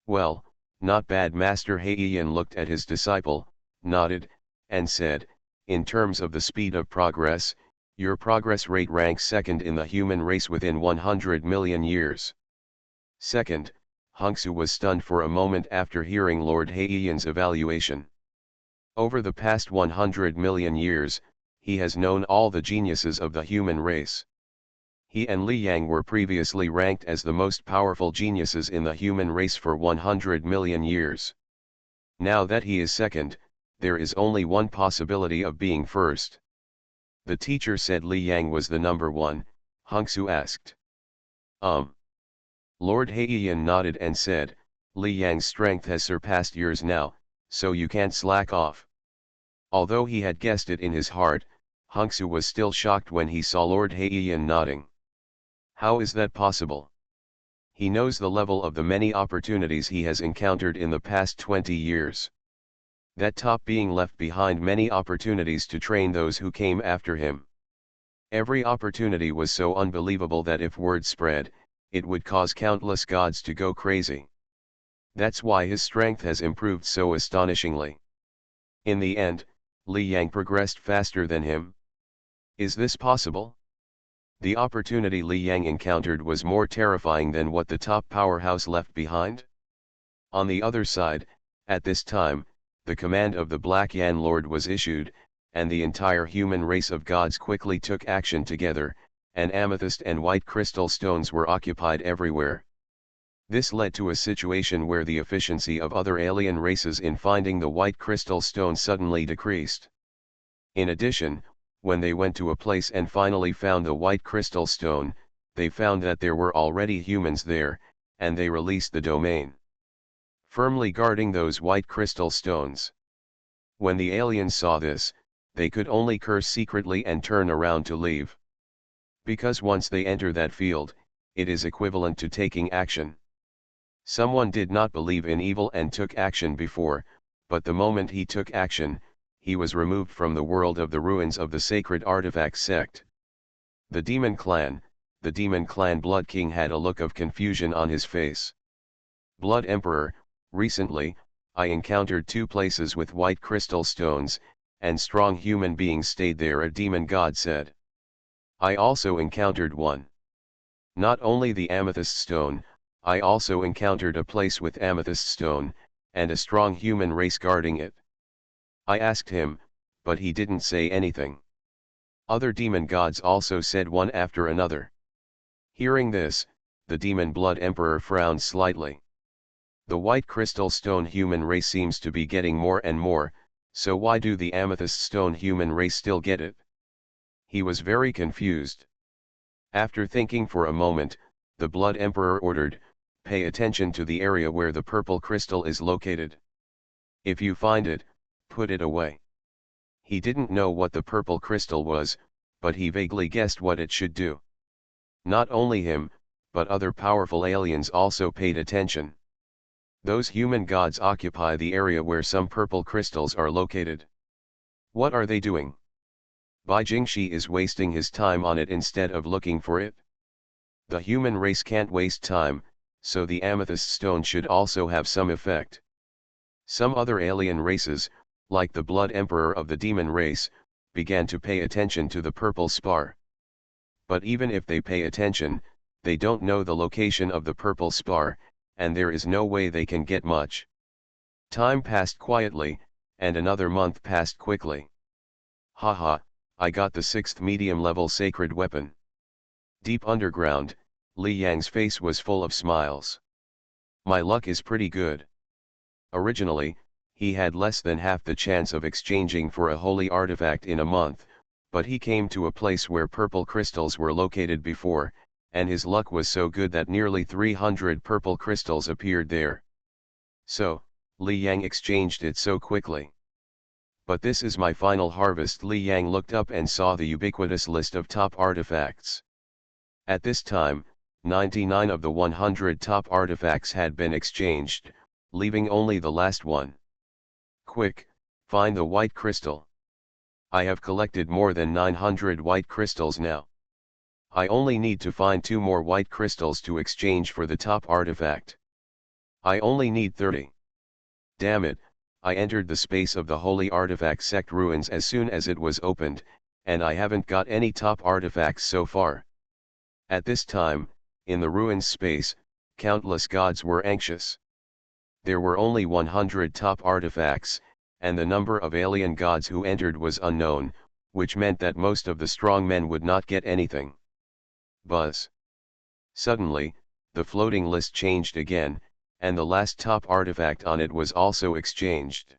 "Well, not bad." Master Heian looked at his disciple, nodded, and said, "In terms of the speed of progress, your progress rate ranks second in the human race within 100 million years. Second." Hongsu was stunned for a moment after hearing Lord Heian's evaluation. Over the past 100 million years, he has known all the geniuses of the human race. He and Li Yang were previously ranked as the most powerful geniuses in the human race for 100 million years. Now that he is second, there is only one possibility of being first. The teacher said Li Yang was the number 1, Hongsu asked. Lord Heian nodded and said, "Li Yang's strength has surpassed yours now, so you can't slack off." Although he had guessed it in his heart, Hongsu was still shocked when he saw Lord Heian nodding. How is that possible? He knows the level of the many opportunities he has encountered in the past 20 years. That top being left behind many opportunities to train those who came after him. Every opportunity was so unbelievable that if word spread, it would cause countless gods to go crazy. That's why his strength has improved so astonishingly. In the end, Li Yang progressed faster than him. Is this possible? The opportunity Li Yang encountered was more terrifying than what the top powerhouse left behind. On the other side, at this time, the command of the Black Yan Lord was issued, and the entire human race of gods quickly took action together, and amethyst and white crystal stones were occupied everywhere. This led to a situation where the efficiency of other alien races in finding the white crystal stone suddenly decreased. In addition, when they went to a place and finally found the white crystal stone, they found that there were already humans there, and they released the domain, firmly guarding those white crystal stones. When the aliens saw this, they could only curse secretly and turn around to leave. Because once they enter that field, it is equivalent to taking action. Someone did not believe in evil and took action before, but the moment he took action, he was removed from the world of the ruins of the sacred artifact sect. The Demon Clan Blood King had a look of confusion on his face. Blood Emperor, recently, I encountered 2 places with white crystal stones, and strong human beings stayed there, a demon god said. I also encountered one. Not only the amethyst stone, I also encountered a place with amethyst stone, and a strong human race guarding it. I asked him, but he didn't say anything. Other demon gods also said one after another. Hearing this, the demon blood emperor frowned slightly. The white crystal stone human race seems to be getting more and more, so why do the amethyst stone human race still get it? He was very confused. After thinking for a moment, the blood emperor ordered, pay attention to the area where the purple crystal is located. If you find it, put it away. He didn't know what the purple crystal was, but he vaguely guessed what it should do. Not only him, but other powerful aliens also paid attention. Those human gods occupy the area where some purple crystals are located. What are they doing? Bai Jingshi is wasting his time on it instead of looking for it. The human race can't waste time, so the amethyst stone should also have some effect. Some other alien races, like the Blood Emperor of the demon race, began to pay attention to the purple spar. But even if they pay attention, they don't know the location of the purple spar, and there is no way they can get much. Time passed quietly, and another month passed quickly. Haha, I got the 6th medium-level sacred weapon. Deep underground, Li Yang's face was full of smiles. My luck is pretty good. Originally, he had less than half the chance of exchanging for a holy artifact in a month, but he came to a place where purple crystals were located before, and his luck was so good that nearly 300 purple crystals appeared there. So, Li Yang exchanged it so quickly. But this is my final harvest. Li Yang looked up and saw the ubiquitous list of top artifacts. At this time, 99 of the 100 top artifacts had been exchanged, leaving only the last one. Quick, find the white crystal. I have collected more than 900 white crystals now. I only need to find 2 more white crystals to exchange for the top artifact. I only need 30. Damn it, I entered the space of the Holy Artifact Sect ruins as soon as it was opened, and I haven't got any top artifacts so far. At this time, in the ruins space, countless gods were anxious. There were only 100 top artifacts, and the number of alien gods who entered was unknown, which meant that most of the strong men would not get anything. Buzz. Suddenly, the floating list changed again, and the last top artifact on it was also exchanged.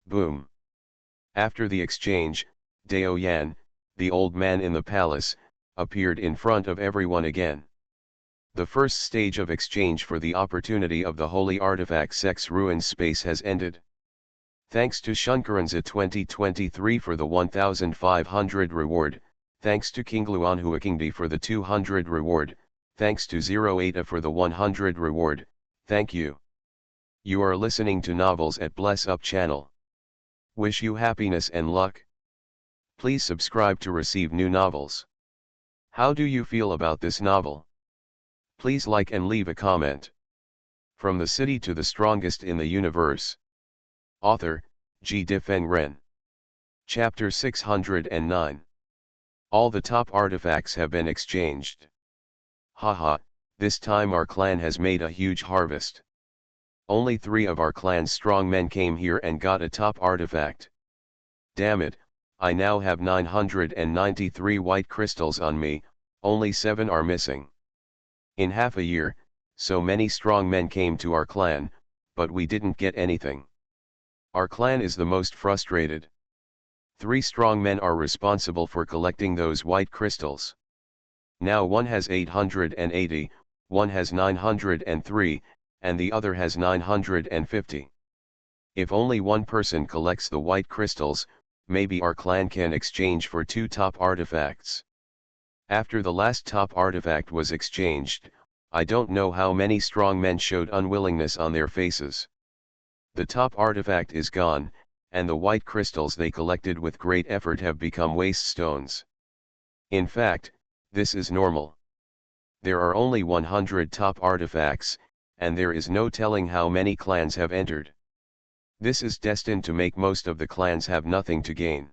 Boom. After the exchange, Dao Yan, the old man in the palace, appeared in front of everyone again. The first stage of exchange for the opportunity of the Holy Artifact Sect's ruins space has ended. Thanks to Shunkaranza 2023 for the 1500 reward, thanks to King Luan Huakingdi for the 200 reward, thanks to 08A for the 100 reward, thank you. You are listening to Novels at Bless Up channel. Wish you happiness and luck. Please subscribe to receive new novels. How do you feel about this novel? Please like and leave a comment. From the city to the strongest in the universe. Author, G. Difeng Ren. Chapter 609. All the top artifacts have been exchanged. Haha, this time our clan has made a huge harvest. Only 3 of our clan's strong men came here and got a top artifact. Damn it, I now have 993 white crystals on me, only 7 are missing. In half a year, so many strong men came to our clan, but we didn't get anything. Our clan is the most frustrated. 3 strong men are responsible for collecting those white crystals. Now one has 880, one has 903, and the other has 950. If only one person collects the white crystals, maybe our clan can exchange for 2 top artifacts. After the last top artifact was exchanged, I don't know how many strong men showed unwillingness on their faces. The top artifact is gone, and the white crystals they collected with great effort have become waste stones. In fact, this is normal. There are only 100 top artifacts, and there is no telling how many clans have entered. This is destined to make most of the clans have nothing to gain.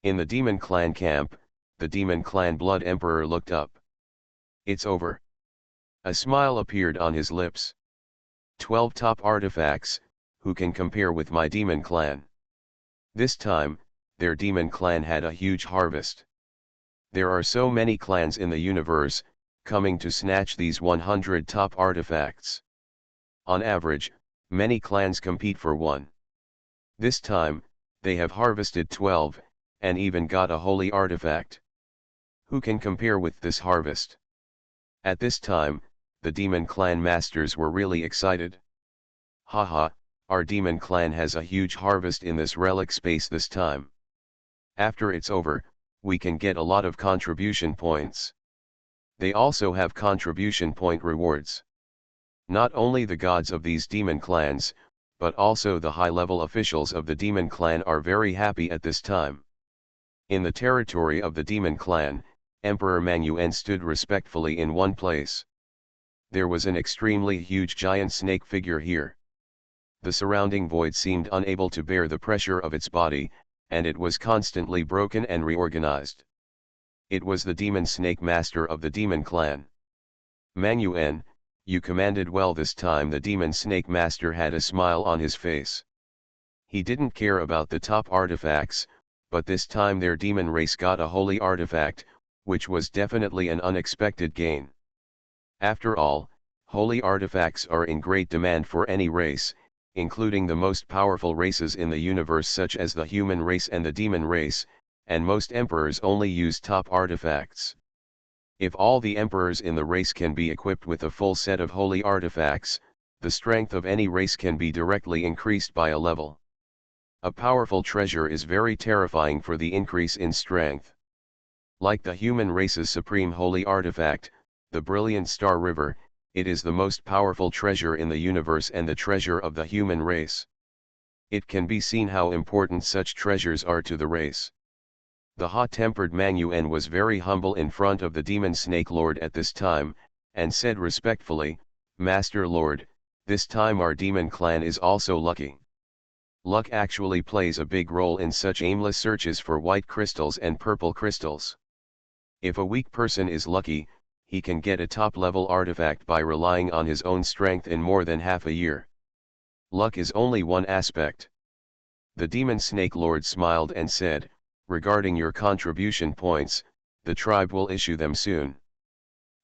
In the Demon Clan camp, the Demon Clan Blood Emperor looked up. It's over. A smile appeared on his lips. 12 top artifacts, who can compare with my Demon Clan? This time, their Demon Clan had a huge harvest. There are so many clans in the universe, coming to snatch these 100 top artifacts. On average, many clans compete for one. This time, they have harvested 12, and even got a holy artifact. Who can compare with this harvest? At this time, the Demon Clan masters were really excited. Haha, our Demon Clan has a huge harvest in this relic space this time. After it's over, we can get a lot of contribution points. They also have contribution point rewards. Not only the gods of these demon clans, but also the high-level officials of the Demon Clan are very happy at this time. In the territory of the Demon Clan, Emperor Mangyuan stood respectfully in one place. There was an extremely huge giant snake figure here. The surrounding void seemed unable to bear the pressure of its body, and it was constantly broken and reorganized. It was the Demon Snake Master of the Demon Clan. Mangyuan, you commanded well this time. The Demon Snake Master had a smile on his face. He didn't care about the top artifacts, but this time their demon race got a holy artifact, which was definitely an unexpected gain. After all, holy artifacts are in great demand for any race, including the most powerful races in the universe such as the human race and the demon race, and most emperors only use top artifacts. If all the emperors in the race can be equipped with a full set of holy artifacts, the strength of any race can be directly increased by a level. A powerful treasure is very terrifying for the increase in strength. Like the human race's supreme holy artifact, the brilliant star river, it is the most powerful treasure in the universe and the treasure of the human race. It can be seen how important such treasures are to the race. The hot-tempered Mangyuan was very humble in front of the Demon Snake Lord at this time, and said respectfully, "Master Lord, this time our Demon Clan is also lucky." Luck actually plays a big role in such aimless searches for white crystals and purple crystals. If a weak person is lucky, he can get a top-level artifact by relying on his own strength in more than half a year. Luck is only one aspect. The Demon Snake Lord smiled and said, "Regarding your contribution points, the tribe will issue them soon."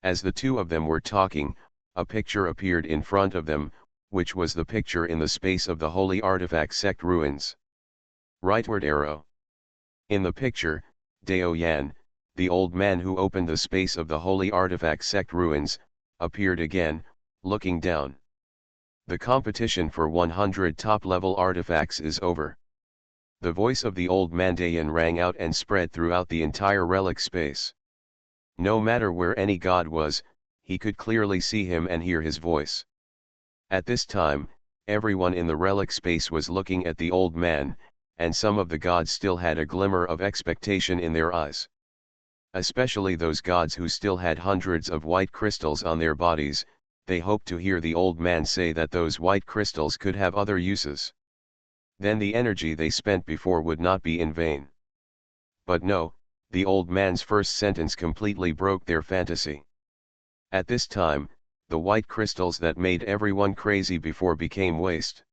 As the two of them were talking, a picture appeared in front of them, which was the picture in the space of the Holy Artifact Sect ruins. Rightward arrow. In the picture, Dao Yan, the old man who opened the space of the Holy Artifact Sect ruins, appeared again, looking down. The competition for 100 top-level artifacts is over. The voice of the old man Dayan rang out and spread throughout the entire relic space. No matter where any god was, he could clearly see him and hear his voice. At this time, everyone in the relic space was looking at the old man, and some of the gods still had a glimmer of expectation in their eyes. Especially those gods who still had hundreds of white crystals on their bodies, they hoped to hear the old man say that those white crystals could have other uses. Then the energy they spent before would not be in vain. But no, the old man's first sentence completely broke their fantasy. At this time, the white crystals that made everyone crazy before became waste.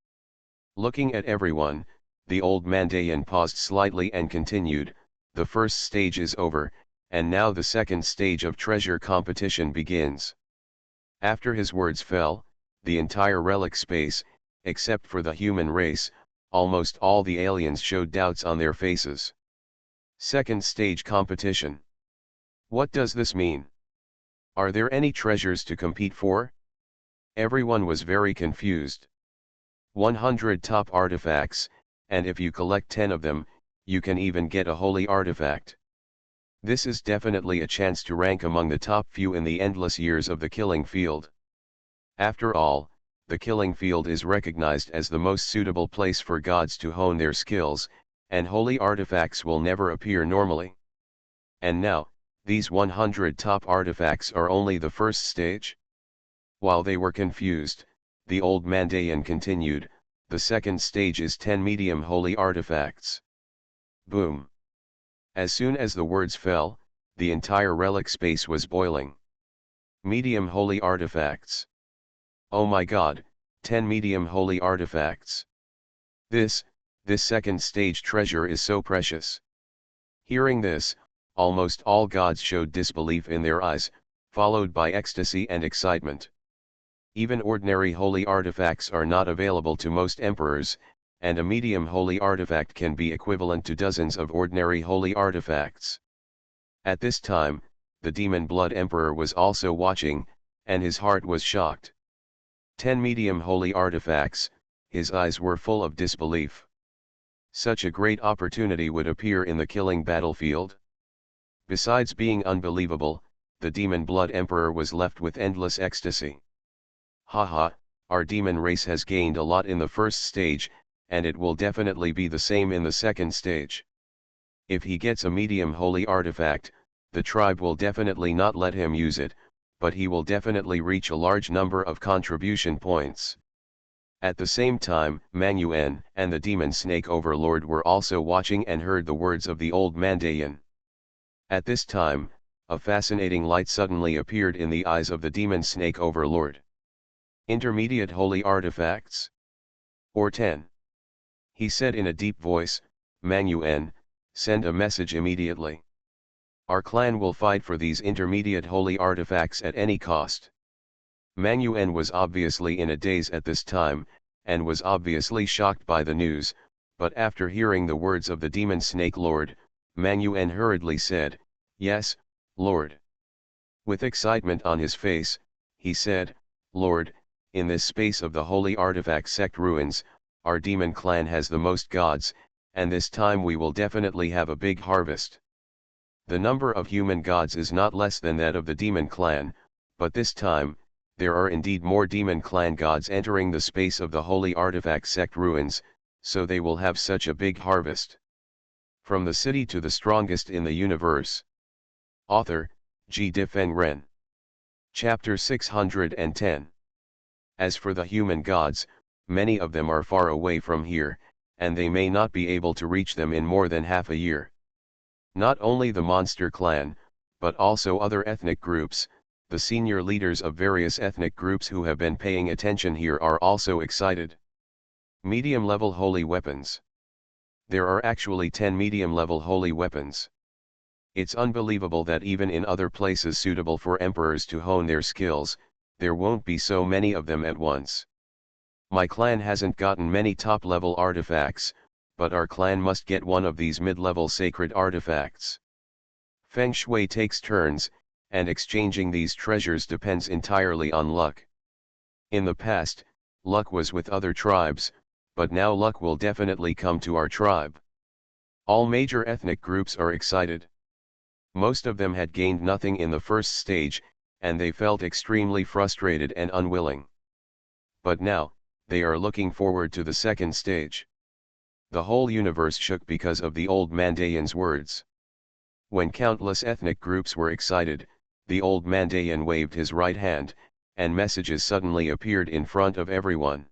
Looking at everyone, the old Mandaean paused slightly and continued, "The first stage is over, and now the second stage of treasure competition begins." After his words fell, the entire relic space, except for the human race, almost all the aliens showed doubts on their faces. Second stage competition. What does this mean? Are there any treasures to compete for? Everyone was very confused. 100 top artifacts, and if you collect 10 of them, you can even get a holy artifact. This is definitely a chance to rank among the top few in the endless years of the killing field. After all, the killing field is recognized as the most suitable place for gods to hone their skills, and holy artifacts will never appear normally. And now, these 100 top artifacts are only the first stage? While they were confused, the old Mandaean continued, "The second stage is 10 medium holy artifacts." Boom! As soon as the words fell, the entire relic space was boiling. Medium holy artifacts. Oh my God, 10 medium holy artifacts. This second stage treasure is so precious. Hearing this, almost all gods showed disbelief in their eyes, followed by ecstasy and excitement. Even ordinary holy artifacts are not available to most emperors, and a medium holy artifact can be equivalent to dozens of ordinary holy artifacts. At this time, the Demon Blood Emperor was also watching, and his heart was shocked. 10 medium holy artifacts, his eyes were full of disbelief. Such a great opportunity would appear in the killing battlefield? Besides being unbelievable, the Demon Blood Emperor was left with endless ecstasy. Haha, our demon race has gained a lot in the first stage, and it will definitely be the same in the second stage. If he gets a medium holy artifact, the tribe will definitely not let him use it, but he will definitely reach a large number of contribution points. At the same time, Mangyuan and the demon snake overlord were also watching and heard the words of the old Mandaean. At this time, a fascinating light suddenly appeared in the eyes of the demon snake overlord. Intermediate holy artifacts? Or 10. He said in a deep voice, "Mangyuan, send a message immediately. Our clan will fight for these intermediate holy artifacts at any cost." Mangyuan was obviously in a daze at this time, and was obviously shocked by the news, but after hearing the words of the demon snake lord, Mangyuan hurriedly said, "Yes, Lord." With excitement on his face, he said, "Lord, in this space of the holy artifact sect ruins, our demon clan has the most gods, and this time we will definitely have a big harvest. The number of human gods is not less than that of the demon clan, but this time, there are indeed more demon clan gods entering the space of the holy artifact sect ruins, so they will have such a big harvest. From the city to the strongest in the universe. Author, G. Difeng Ren. Chapter 610. As for the human gods, many of them are far away from here, and they may not be able to reach them in more than half a year. Not only the monster clan, but also other ethnic groups, the senior leaders of various ethnic groups who have been paying attention here are also excited. Medium-level holy weapons. There are actually 10 medium-level holy weapons. It's unbelievable that even in other places suitable for emperors to hone their skills, there won't be so many of them at once. My clan hasn't gotten many top-level artifacts, but our clan must get one of these mid-level sacred artifacts. Feng Shui takes turns, and exchanging these treasures depends entirely on luck. In the past, luck was with other tribes, but now luck will definitely come to our tribe. All major ethnic groups are excited. Most of them had gained nothing in the first stage, and they felt extremely frustrated and unwilling. But now, they are looking forward to the second stage. The whole universe shook because of the old Mandaean's words. When countless ethnic groups were excited, the old Mandaean waved his right hand, and messages suddenly appeared in front of everyone.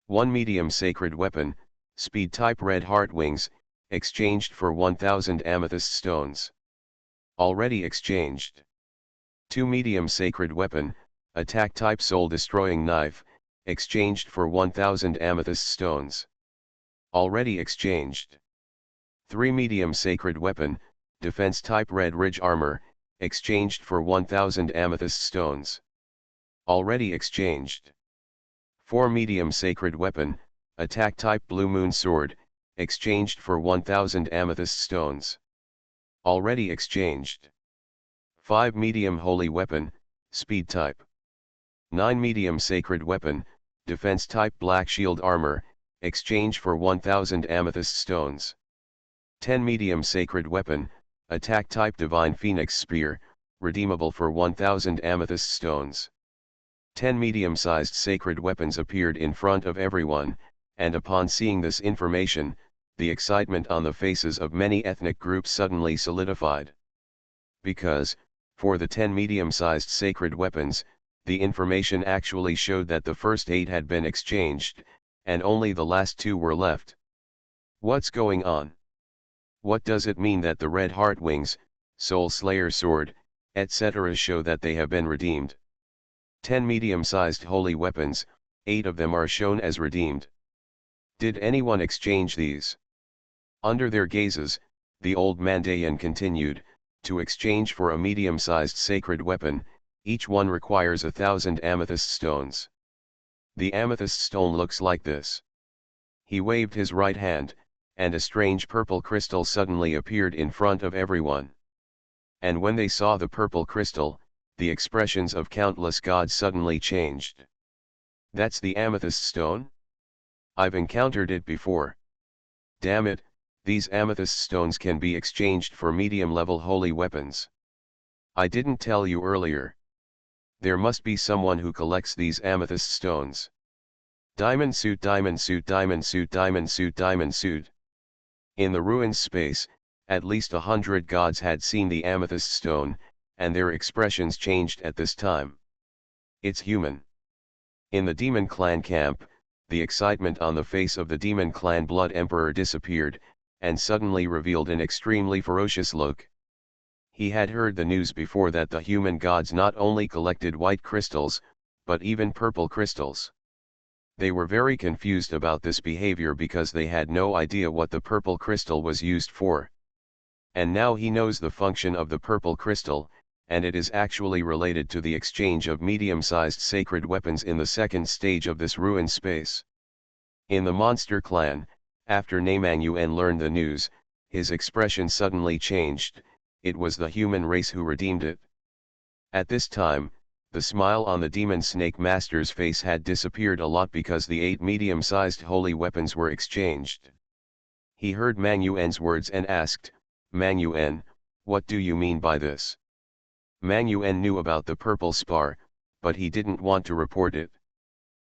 One medium sacred weapon, speed type red heart wings, exchanged for 1000 amethyst stones. Already exchanged. Two medium sacred weapon, attack type soul destroying knife, exchanged for 1000 amethyst stones. Already exchanged. Three medium sacred weapon, defense type red ridge armor, exchanged for 1000 amethyst stones. Already exchanged. Four medium sacred weapon, attack type blue moon sword, exchanged for 1000 amethyst stones. Already exchanged. 5 medium holy weapon, speed type. 9 medium sacred weapon, defense type black shield armor, exchange for 1000 amethyst stones. 10 medium sacred weapon, attack type divine phoenix spear, redeemable for 1000 amethyst stones. 10 medium-sized sacred weapons appeared in front of everyone, and upon seeing this information, the excitement on the faces of many ethnic groups suddenly solidified. Because, for the 10 medium-sized sacred weapons, the information actually showed that the first 8 had been exchanged, and only the last 2 were left. What's going on? What does it mean that the red heart wings, soul slayer sword, etc. show that they have been redeemed? 10 medium-sized holy weapons, 8 of them are shown as redeemed. Did anyone exchange these? Under their gazes, the old Mandaean continued, to exchange for a medium-sized sacred weapon, each one requires 1000 amethyst stones. The amethyst stone looks like this. He waved his right hand, and a strange purple crystal suddenly appeared in front of everyone. And when they saw the purple crystal, the expressions of countless gods suddenly changed. That's the amethyst stone? I've encountered it before. Damn it, these amethyst stones can be exchanged for medium-level holy weapons. I didn't tell you earlier. There must be someone who collects these amethyst stones. Diamond suit, diamond suit, diamond suit, diamond suit, diamond suit. In the ruins space, at least 100 gods had seen the amethyst stone, and their expressions changed at this time. It's human. In the demon clan camp, the excitement on the face of the demon clan blood emperor disappeared, and suddenly revealed an extremely ferocious look. He had heard the news before that the human gods not only collected white crystals, but even purple crystals. They were very confused about this behavior because they had no idea what the purple crystal was used for. And now he knows the function of the purple crystal, and it is actually related to the exchange of medium-sized sacred weapons in the second stage of this ruin space. In the monster clan, after Namang Yuen learned the news, his expression suddenly changed. It was the human race who redeemed it. At this time, the smile on the demon snake master's face had disappeared a lot because the 8 medium-sized holy weapons were exchanged. He heard Mang Yuen's words and asked, "Mang Yuen, what do you mean by this?" Mang Yuen knew about the purple spar, but he didn't want to report it.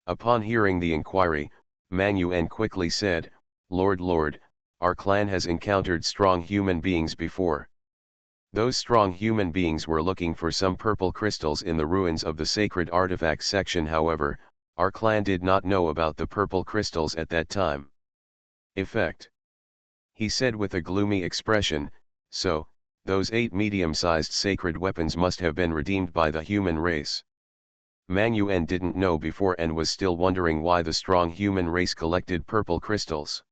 Upon hearing the inquiry, Mang Yuen quickly said, Lord, our clan has encountered strong human beings before. Those strong human beings were looking for some purple crystals in the ruins of the sacred artifact section. However, our clan did not know about the purple crystals at that time. Effect. He said with a gloomy expression, so, those 8 medium-sized sacred weapons must have been redeemed by the human race. Mang Yuen didn't know before and was still wondering why the strong human race collected purple crystals.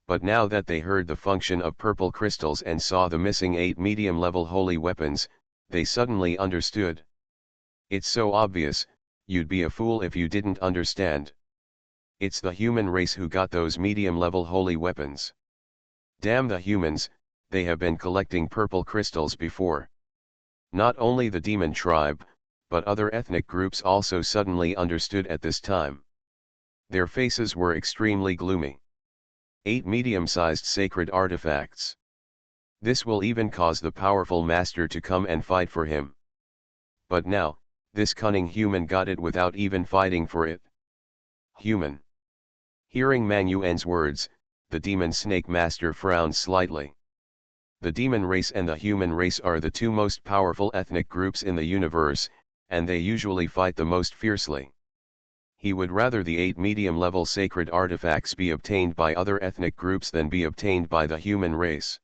But now that they heard the function of purple crystals and saw the missing 8 medium-level holy weapons, they suddenly understood. It's so obvious, you'd be a fool if you didn't understand. It's the human race who got those medium-level holy weapons. Damn the humans, they have been collecting purple crystals before. Not only the demon tribe, but other ethnic groups also suddenly understood at this time. Their faces were extremely gloomy. 8 medium-sized sacred artifacts. This will even cause the powerful master to come and fight for him. But now, this cunning human got it without even fighting for it. Human. Hearing Mang Yuen's words, the demon snake master frowned slightly. The demon race and the human race are the 2 most powerful ethnic groups in the universe, and they usually fight the most fiercely. He would rather the 8 medium-level sacred artifacts be obtained by other ethnic groups than be obtained by the human race.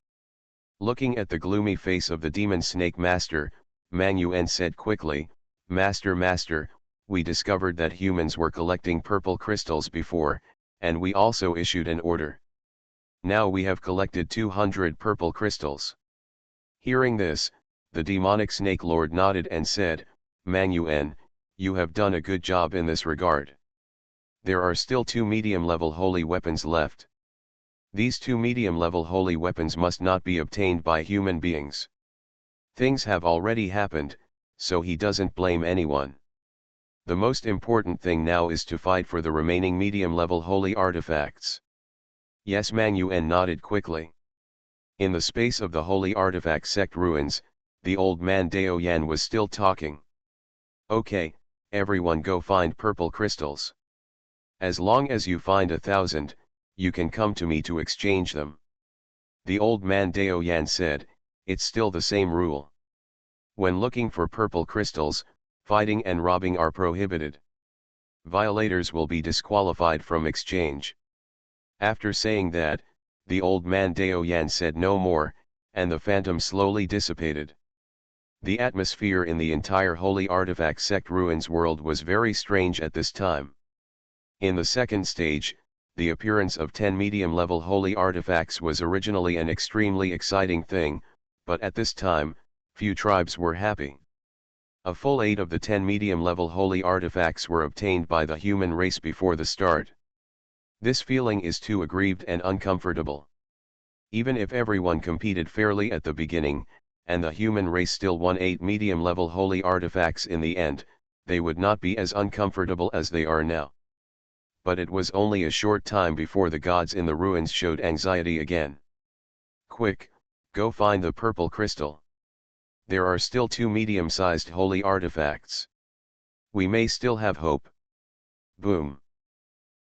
Looking at the gloomy face of the demon snake master, Mang Yuen said quickly, "Master, Master, we discovered that humans were collecting purple crystals before, and we also issued an order. Now we have collected 200 purple crystals." Hearing this, the demonic snake lord nodded and said, "Mang Yuen, you have done a good job in this regard. There are still 2 medium-level holy weapons left. These 2 medium-level holy weapons must not be obtained by human beings. Things have already happened, so he doesn't blame anyone. The most important thing now is to fight for the remaining medium-level holy artifacts." Yes, Mang Yuen nodded quickly. In the space of the holy artifact sect ruins, the old man Dao Yan was still talking. "Okay, everyone go find purple crystals. As long as you find 1,000, you can come to me to exchange them." The old man Dao Yan said, "It's still the same rule. When looking for purple crystals, fighting and robbing are prohibited. Violators will be disqualified from exchange." After saying that, the old man Dao Yan said no more, and the phantom slowly dissipated. The atmosphere in the entire Holy Artifact Sect Ruins world was very strange at this time. In the second stage, the appearance of 10 medium-level holy artifacts was originally an extremely exciting thing, but at this time, few tribes were happy. A full 8 of the 10 medium-level holy artifacts were obtained by the human race before the start. This feeling is too aggrieved and uncomfortable. Even if everyone competed fairly at the beginning, and the human race still won 8 medium-level holy artifacts in the end, they would not be as uncomfortable as they are now. But it was only a short time before the gods in the ruins showed anxiety again. "Quick, go find the purple crystal. There are still 2 medium-sized holy artifacts. We may still have hope." Boom.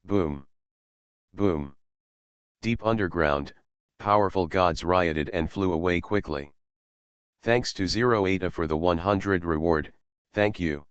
Boom. Boom. Deep underground, powerful gods rioted and flew away quickly. Thanks to Zero Eta for the 100 reward, thank you.